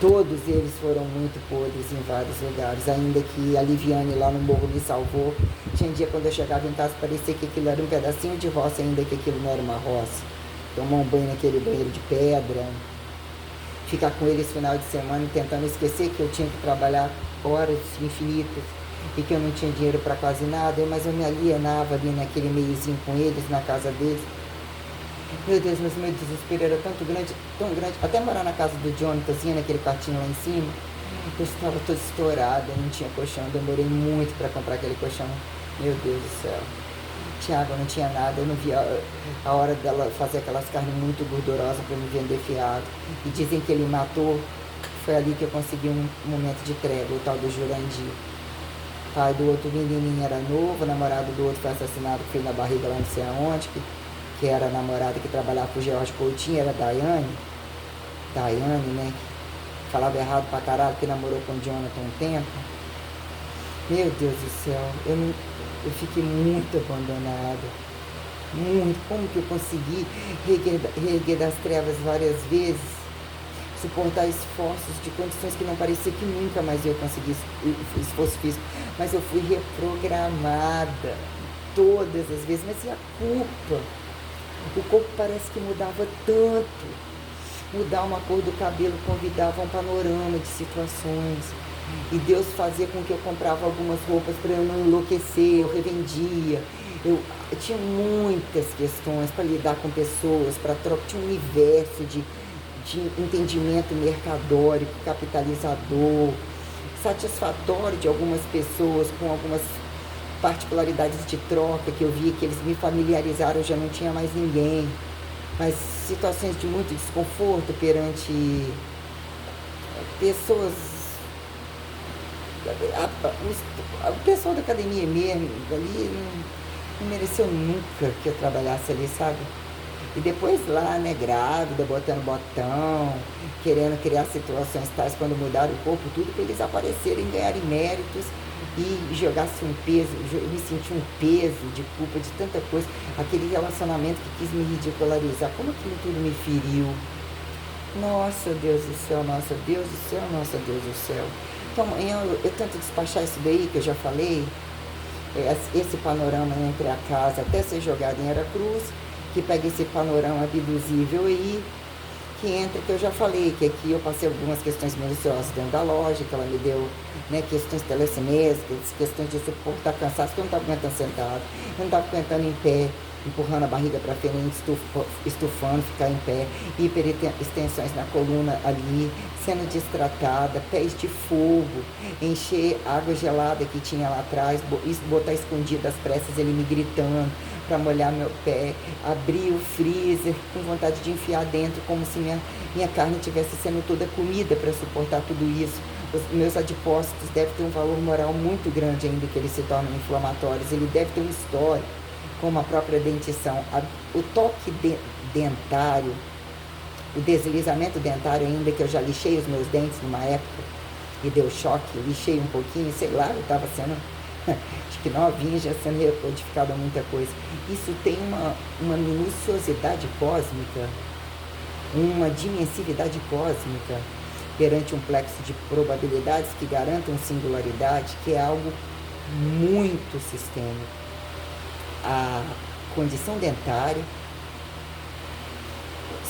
Todos eles foram muito podres em vários lugares, ainda que a Liviane lá no morro me salvou. Tinha um dia quando eu chegava em casa, parecia que aquilo era um pedacinho de roça, ainda que aquilo não era uma roça. Tomar um banho naquele banheiro de pedra, ficar com eles final de semana tentando esquecer que eu tinha que trabalhar horas infinitas e que eu não tinha dinheiro para quase nada, mas eu me alienava ali naquele meiozinho com eles, na casa deles. Meu Deus, mas meu desespero era tão grande, até morar na casa do Jonathan, naquele quartinho lá em cima, eu estava toda estourada, não tinha colchão, demorei muito para comprar aquele colchão, meu Deus do céu. Tinha água, não tinha nada, eu não via a hora dela fazer aquelas carnes muito gordurosas para me vender fiado. E dizem que ele matou, foi ali que eu consegui um momento de trégua, o tal do Jurandir. O pai do outro menininho era novo, o namorado do outro foi assassinado, fui na barriga lá não sei aonde, que era a namorada que trabalhava com o George Coutinho, era a Daiane, né? Falava errado pra caralho, que namorou com o Jonathan um tempo. Meu Deus do céu, eu fiquei muito abandonada. Muito. Como que eu consegui reerguer das trevas várias vezes? Suportar esforços de condições que não parecia que nunca mais eu conseguisse esforço físico. Mas eu fui reprogramada todas as vezes. Mas e a culpa? O corpo parece que mudava tanto. Mudar uma cor do cabelo convidava a um panorama de situações. E Deus fazia com que eu comprava algumas roupas para eu não enlouquecer, eu revendia. Eu tinha muitas questões para lidar com pessoas, para trocar. Tinha um universo de entendimento mercadórico, capitalizador, satisfatório de algumas pessoas, com algumas particularidades de troca que eu via que eles me familiarizaram, eu já não tinha mais ninguém, mas situações de muito desconforto perante pessoas, o pessoal da academia mesmo, ali não mereceu nunca que eu trabalhasse ali, sabe? E depois lá, né, grávida, botando botão, querendo criar situações tais quando mudaram o corpo, tudo para eles aparecerem, ganharem méritos e jogasse um peso, eu me senti um peso de culpa de tanta coisa, aquele relacionamento que quis me ridicularizar, como aquilo tudo me feriu. Nossa Deus do céu, nossa Deus do céu, nossa Deus do céu. Então amanhã eu tento despachar isso daí que eu já falei, esse panorama entre a casa até ser jogado em Aracruz, que pega esse panorama abduzível aí, que entra, que eu já falei, que aqui eu passei algumas questões minuciosas dentro da loja, que ela me deu, né, questões telecinésicas, questões de suportar cansaço, que eu não estava aguentando sentado, eu não estava aguentando em pé, empurrando a barriga para frente, estufando, ficar em pé, hiperextensões na coluna ali, sendo destratada, pés de fogo, encher água gelada que tinha lá atrás, botar escondido às pressas, ele me gritando para molhar meu pé, abrir o freezer com vontade de enfiar dentro, como se minha carne estivesse sendo toda comida para suportar tudo isso. Os meus adipócitos devem ter um valor moral muito grande ainda que eles se tornam inflamatórios, ele deve ter uma história, como a própria dentição, o toque dentário, o deslizamento dentário ainda, que eu já lixei os meus dentes numa época e deu choque, eu lixei um pouquinho, sei lá, eu estava sendo, acho que novinha, já sendo recodificada muita coisa. Isso tem uma minuciosidade cósmica, uma dimensividade cósmica perante um plexo de probabilidades que garantam singularidade, que é algo muito sistêmico. A condição dentária,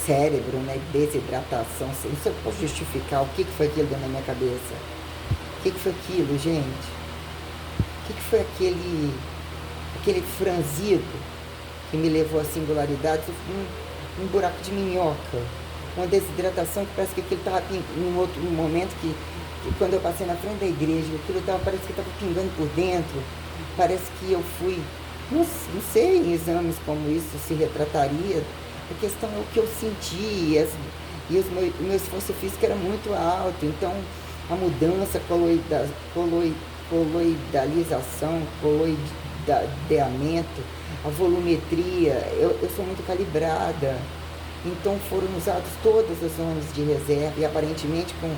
cérebro, né, desidratação, não sei se eu posso justificar o que foi aquilo dentro da minha cabeça. O que foi aquilo, gente? O que foi aquele franzido que me levou à singularidade? Um buraco de minhoca, uma desidratação que parece que aquilo estava em outro momento que quando eu passei na frente da igreja, aquilo parece que estava pingando por dentro, parece que eu fui, não sei em exames como isso se retrataria, a questão é o que eu senti, e o meu esforço físico era muito alto, então a mudança, coloidalização, coloideamento, a volumetria, eu sou muito calibrada, então foram usadas todas as zonas de reserva e aparentemente com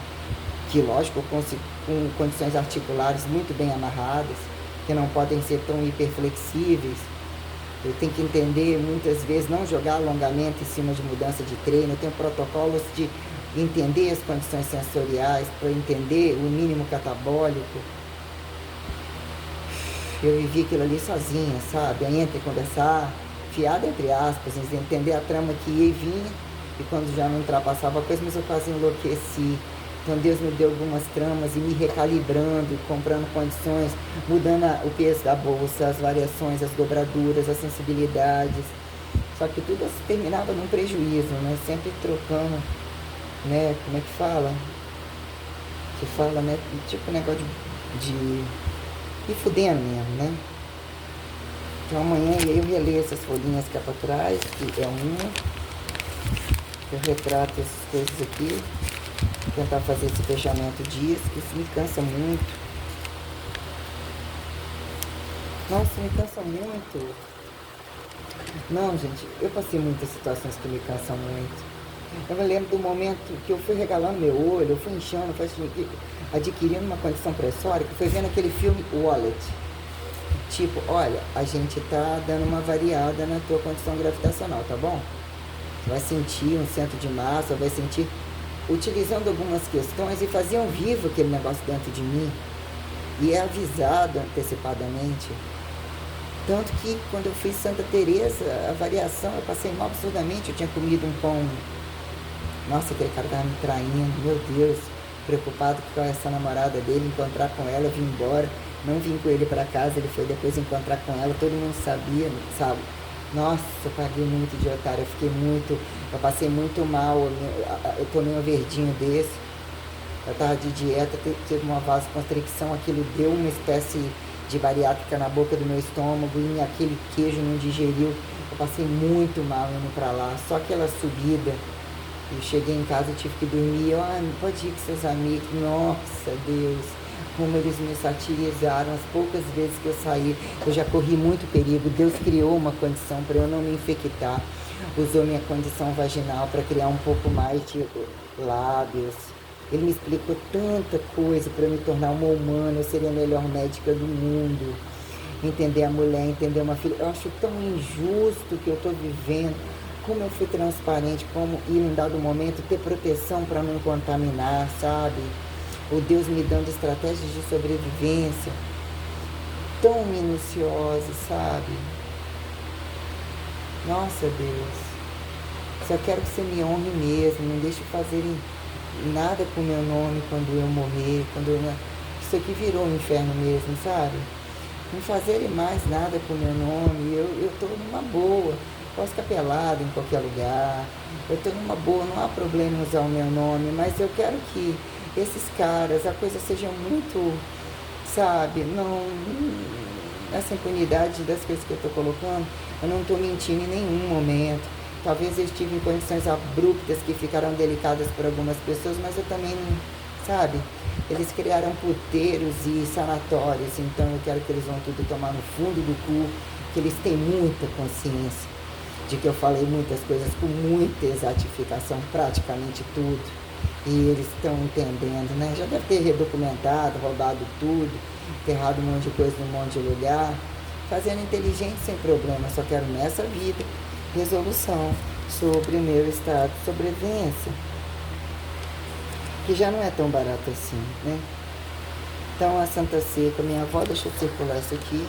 condições articulares muito bem amarradas, que não podem ser tão hiperflexíveis. Eu tenho que entender, muitas vezes, não jogar alongamento em cima de mudança de treino. Eu tenho protocolos de entender as condições sensoriais, para entender o mínimo catabólico. Eu vivi aquilo ali sozinha, sabe? Aí entre conversar, fiada entre aspas, entender a trama que ia e vinha, e quando já não ultrapassava a coisa, mas eu quase enlouqueci. Então Deus me deu algumas tramas e me recalibrando, comprando condições, mudando o peso da bolsa, as variações, as dobraduras, as sensibilidades. Só que tudo terminava num prejuízo, né? Sempre trocando, né? Como é que fala? Que fala, né? Tipo negócio de ir fudendo mesmo, né? Então amanhã eu releio essas folhinhas cá pra trás, que é uma. Eu retrato essas coisas aqui. Tentar fazer esse fechamento disso, que isso me cansa muito. Nossa, me cansa muito. Não, gente, eu passei muitas situações que me cansam muito. Eu me lembro do momento que eu fui regalando meu olho, eu fui inchando, fui adquirindo uma condição pressórica, foi vendo aquele filme Wallet. Tipo, olha, a gente tá dando uma variada na tua condição gravitacional, tá bom? Você vai sentir um centro de massa, vai sentir... utilizando algumas questões e faziam vivo aquele negócio dentro de mim e é avisado antecipadamente, tanto que quando eu fiz Santa Teresa, a variação, eu passei mal absurdamente. Eu tinha comido um pão, nossa, aquele cara estava me traindo, meu Deus, preocupado com essa namorada dele, encontrar com ela, vim embora, não vim com ele para casa, ele foi depois encontrar com ela, todo mundo sabia, sabe? Nossa, eu paguei muito de otário, eu passei muito mal, eu tomei um verdinho desse, eu estava de dieta, teve uma vasoconstricção, aquilo deu uma espécie de bariátrica na boca do meu estômago, e aquele queijo não digeriu, eu passei muito mal indo para lá, só aquela subida, eu cheguei em casa, tive que dormir, pode ir com seus amigos, nossa Deus, como eles me satirizaram, as poucas vezes que eu saí, eu já corri muito perigo, Deus criou uma condição para eu não me infectar. usou minha condição vaginal para criar um pouco mais de lábios. Ele me explicou tanta coisa para me tornar uma humana, eu seria a melhor médica do mundo. Entender a mulher, entender uma filha. Eu acho tão injusto que eu estou vivendo. Como eu fui transparente, como ir em dado momento ter proteção para não contaminar, sabe? O Deus me dando estratégias de sobrevivência tão minuciosas, sabe? Nossa, Deus, só quero que você me honre mesmo, não deixe fazerem nada com o meu nome quando eu morrer, Isso aqui virou um inferno mesmo, sabe? Não fazerem mais nada com o meu nome, eu tô numa boa, posso ficar pelado em qualquer lugar, eu tô numa boa, não há problema em usar o meu nome, mas eu quero que esses caras, a coisa seja muito, sabe, não, essa impunidade das coisas que eu tô colocando, eu não tô mentindo em nenhum momento. Talvez eu estive em condições abruptas que ficaram delicadas por algumas pessoas, mas eu também não, sabe? Eles criaram puteiros e sanatórios, então eu quero que eles vão tudo tomar no fundo do cu, que eles têm muita consciência de que eu falei muitas coisas com muita exatificação, praticamente tudo. E eles estão entendendo, né? Já deve ter redocumentado, roubado tudo, enterrado um monte de coisa num monte de lugar, fazendo inteligente sem problema. Só quero nessa vida resolução sobre o meu estado de sobrevivência, que já não é tão barato assim, né? Então a Santa Seca, minha avó, deixa eu circular isso aqui.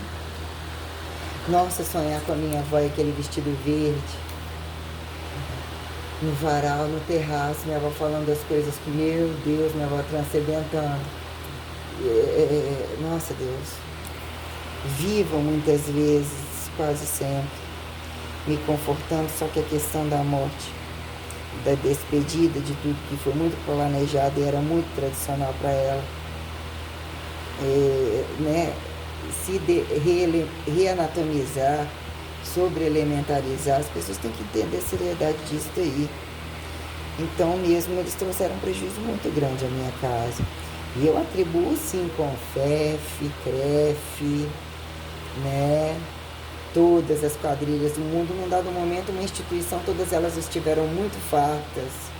Nossa, sonhar com a minha avó e aquele vestido verde, no varal, no terraço, minha avó falando das coisas que, meu Deus, minha avó transcendentando. Nossa, Deus. Vivam muitas vezes, quase sempre, me confortando, só que a questão da morte, da despedida de tudo que foi muito planejado e era muito tradicional para ela, né? Se reanatomizar, sobre-elementarizar, as pessoas têm que entender a seriedade disso daí. Então mesmo eles trouxeram um prejuízo muito grande à minha casa. E eu atribuo sim com FEF, CREF, né? Todas as quadrilhas do mundo, num dado momento, uma instituição, todas elas estiveram muito fartas,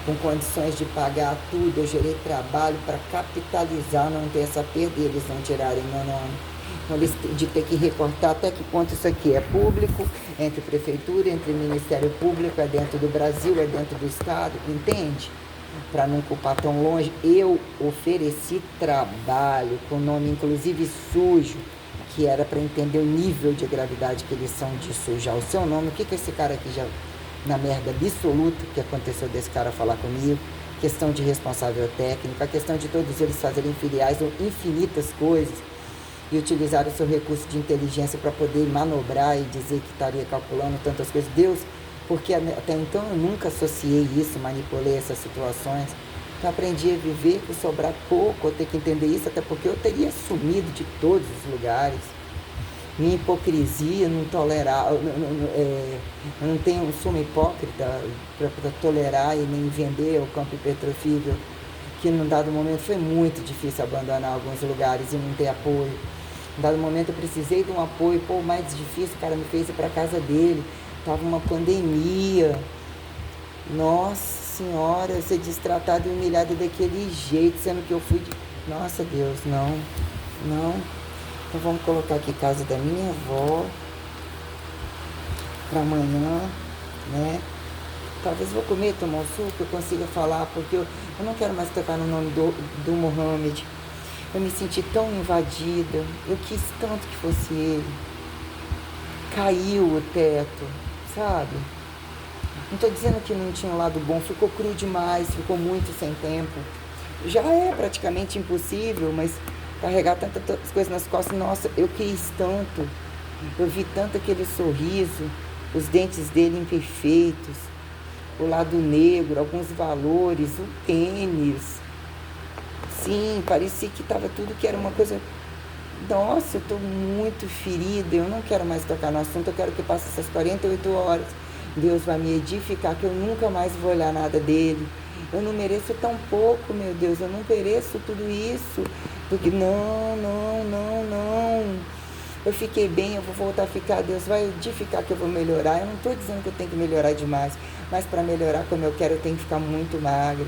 com condições de pagar tudo. Eu gerei trabalho para capitalizar, não ter essa perda, e eles não tirarem meu nome. Então, eles de ter que recortar até que ponto isso aqui é público, entre prefeitura, entre Ministério Público, é dentro do Brasil, é dentro do Estado, entende? Para não culpar tão longe, eu ofereci trabalho, com nome inclusive sujo, que era para entender o nível de gravidade que eles são de sujar o seu nome. O que esse cara aqui já, na merda absoluta que aconteceu desse cara falar comigo, questão de responsável técnico, a questão de todos eles fazerem filiais ou infinitas coisas e utilizar o seu recurso de inteligência para poder manobrar e dizer que estaria calculando tantas coisas. Deus, porque até então eu nunca associei isso, manipulei essas situações. Então aprendi a viver com sobrar pouco, eu ter que entender isso, até porque eu teria sumido de todos os lugares. Minha hipocrisia, não tolerar, eu não tenho, sou uma hipócrita para tolerar e nem vender o campo hipertrofível, que num dado momento foi muito difícil abandonar alguns lugares e não ter apoio. Num dado momento eu precisei de um apoio, o mais difícil, o cara me fez ir para casa dele, estava uma pandemia. Nossa Senhora, ser destratado e humilhado daquele jeito, sendo que eu fui de... Nossa Deus, não. Então vamos colocar aqui casa da minha avó para amanhã, né? Talvez vou comer, tomar um suco, eu consiga falar, porque eu não quero mais tocar no nome do Mohamed. Eu me senti tão invadida, eu quis tanto que fosse ele. Caiu o teto, sabe? Não estou dizendo que não tinha um lado bom, ficou cru demais, ficou muito sem tempo. Já é praticamente impossível, mas carregar tantas coisas nas costas, nossa, eu quis tanto. Eu vi tanto aquele sorriso, os dentes dele imperfeitos, o lado negro, alguns valores, o tênis. Sim, parecia que estava tudo que era uma coisa... Nossa, eu estou muito ferida, eu não quero mais tocar no assunto, eu quero que passe essas 48 horas. Deus vai me edificar, que eu nunca mais vou olhar nada dele. Eu não mereço tão pouco, meu Deus, eu não mereço tudo isso. Porque não. eu fiquei bem, eu vou voltar a ficar, Deus vai edificar que eu vou melhorar. Eu não estou dizendo que eu tenho que melhorar demais, mas para melhorar como eu quero, eu tenho que ficar muito magro.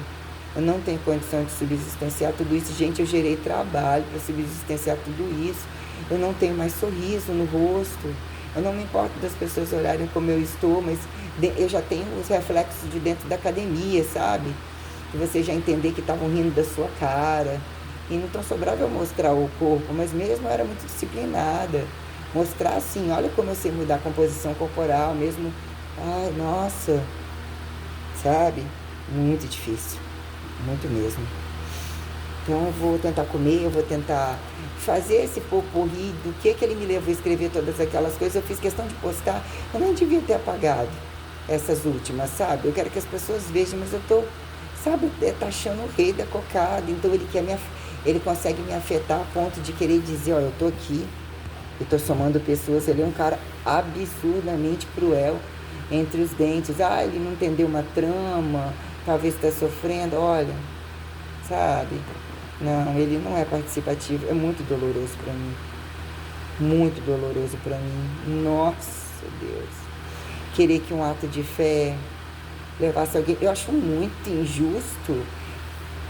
Eu não tenho condição de subsistenciar tudo isso. Gente, eu gerei trabalho para subsistenciar tudo isso. Eu não tenho mais sorriso no rosto. Eu não me importo das pessoas olharem como eu estou, mas eu já tenho os reflexos de dentro da academia, sabe? Que você já entender que estavam rindo da sua cara. E não tão sobrava eu mostrar o corpo, mas mesmo eu era muito disciplinada. Mostrar assim, olha como eu sei mudar a composição corporal, mesmo. Ai, nossa, sabe? Muito difícil, muito mesmo. Então eu vou tentar comer, eu vou tentar fazer esse poporri do que ele me levou a escrever todas aquelas coisas. Eu fiz questão de postar, eu nem devia ter apagado essas últimas, sabe? Eu quero que as pessoas vejam, mas eu tô, sabe, taxando o rei da cocada. Então ele consegue me afetar a ponto de querer dizer, ó, eu tô aqui, eu tô somando pessoas. Ele é um cara absurdamente cruel entre os dentes. Ah, ele não entendeu uma trama, talvez está sofrendo, olha, sabe? Não, ele não é participativo, é muito doloroso para mim. Muito doloroso para mim. Nossa, Deus. Querer que um ato de fé levasse alguém. Eu acho muito injusto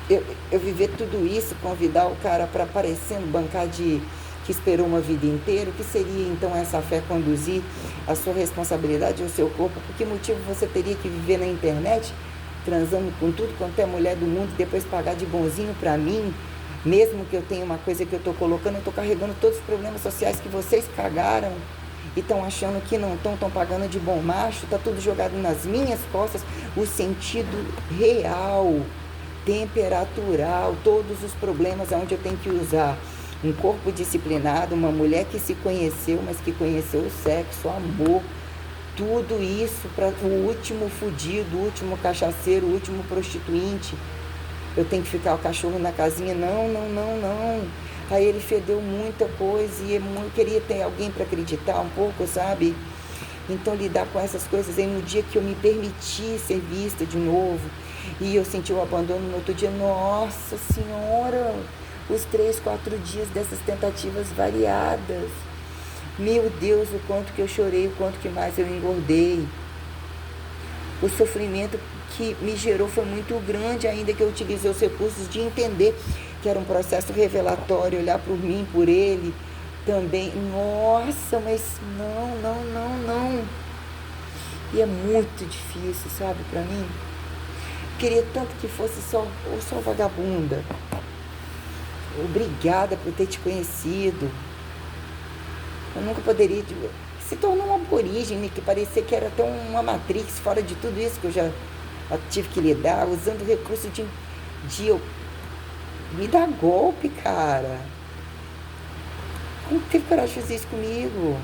eu viver tudo isso, convidar o cara para aparecer no bancar de que esperou uma vida inteira. O que seria então essa fé conduzir a sua responsabilidade ao seu corpo? Por que motivo você teria que viver na internet transando com tudo quanto é mulher do mundo e depois pagar de bonzinho para mim? Mesmo que eu tenha uma coisa que eu estou colocando, eu estou carregando todos os problemas sociais que vocês cagaram e estão achando que não estão pagando de bom macho. Está tudo jogado nas minhas costas. O sentido real, temperatural, todos os problemas onde eu tenho que usar um corpo disciplinado, uma mulher que se conheceu, mas que conheceu o sexo, o amor, tudo isso para o último fudido, o último cachaceiro, o último prostituinte. Eu tenho que ficar o cachorro na casinha, não. Aí ele fedeu muita coisa e eu queria ter alguém para acreditar um pouco, sabe? Então lidar com essas coisas aí no dia que eu me permiti ser vista de novo e eu senti o abandono no outro dia, nossa senhora, os 3, 4 dias dessas tentativas variadas. Meu Deus, o quanto que eu chorei, o quanto que mais eu engordei. O sofrimento que me gerou foi muito grande, ainda que eu utilizei os recursos de entender que era um processo revelatório, olhar por mim, por ele também. Nossa, mas não. E é muito difícil, sabe, pra mim. Queria tanto que fosse só vagabunda. Obrigada por ter te conhecido. Eu nunca poderia... Se tornou um aborígene que parecia que era até uma Matrix, fora de tudo isso que eu já tive que lidar, usando o recurso de me dar golpe, cara. Como teve coragem de fazer isso comigo?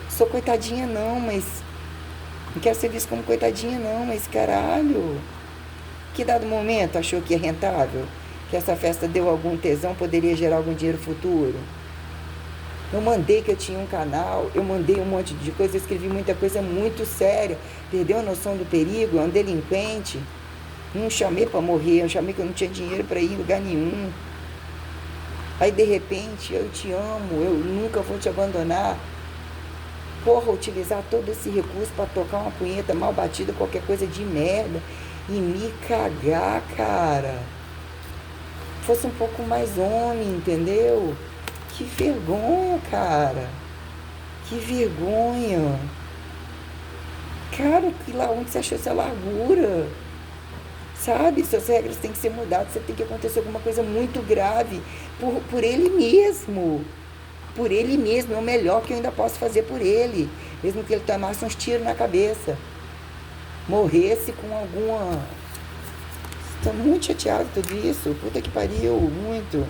Sou coitadinha não, mas... Não quero ser visto como coitadinha não, mas caralho... Que dado momento achou que é rentável? Que essa festa deu algum tesão, poderia gerar algum dinheiro futuro? Eu mandei que eu tinha um canal, eu mandei um monte de coisa, eu escrevi muita coisa muito séria. Perdeu a noção do perigo, é um delinquente. Não chamei para morrer, eu chamei que eu não tinha dinheiro para ir em lugar nenhum. Aí de repente, eu te amo, eu nunca vou te abandonar. Porra, utilizar todo esse recurso para tocar uma punheta mal batida, qualquer coisa de merda. E me cagar, cara. Fosse um pouco mais homem, entendeu? Que vergonha, cara. Que vergonha. Cara, que lá onde você achou essa largura? Sabe? Suas regras têm que ser mudadas. Você tem que acontecer alguma coisa muito grave. Por ele mesmo. Por ele mesmo. É o melhor que eu ainda posso fazer por ele. Mesmo que ele tomasse uns tiros na cabeça. Morresse com alguma... Estou muito chateado com tudo isso. Puta que pariu. Muito.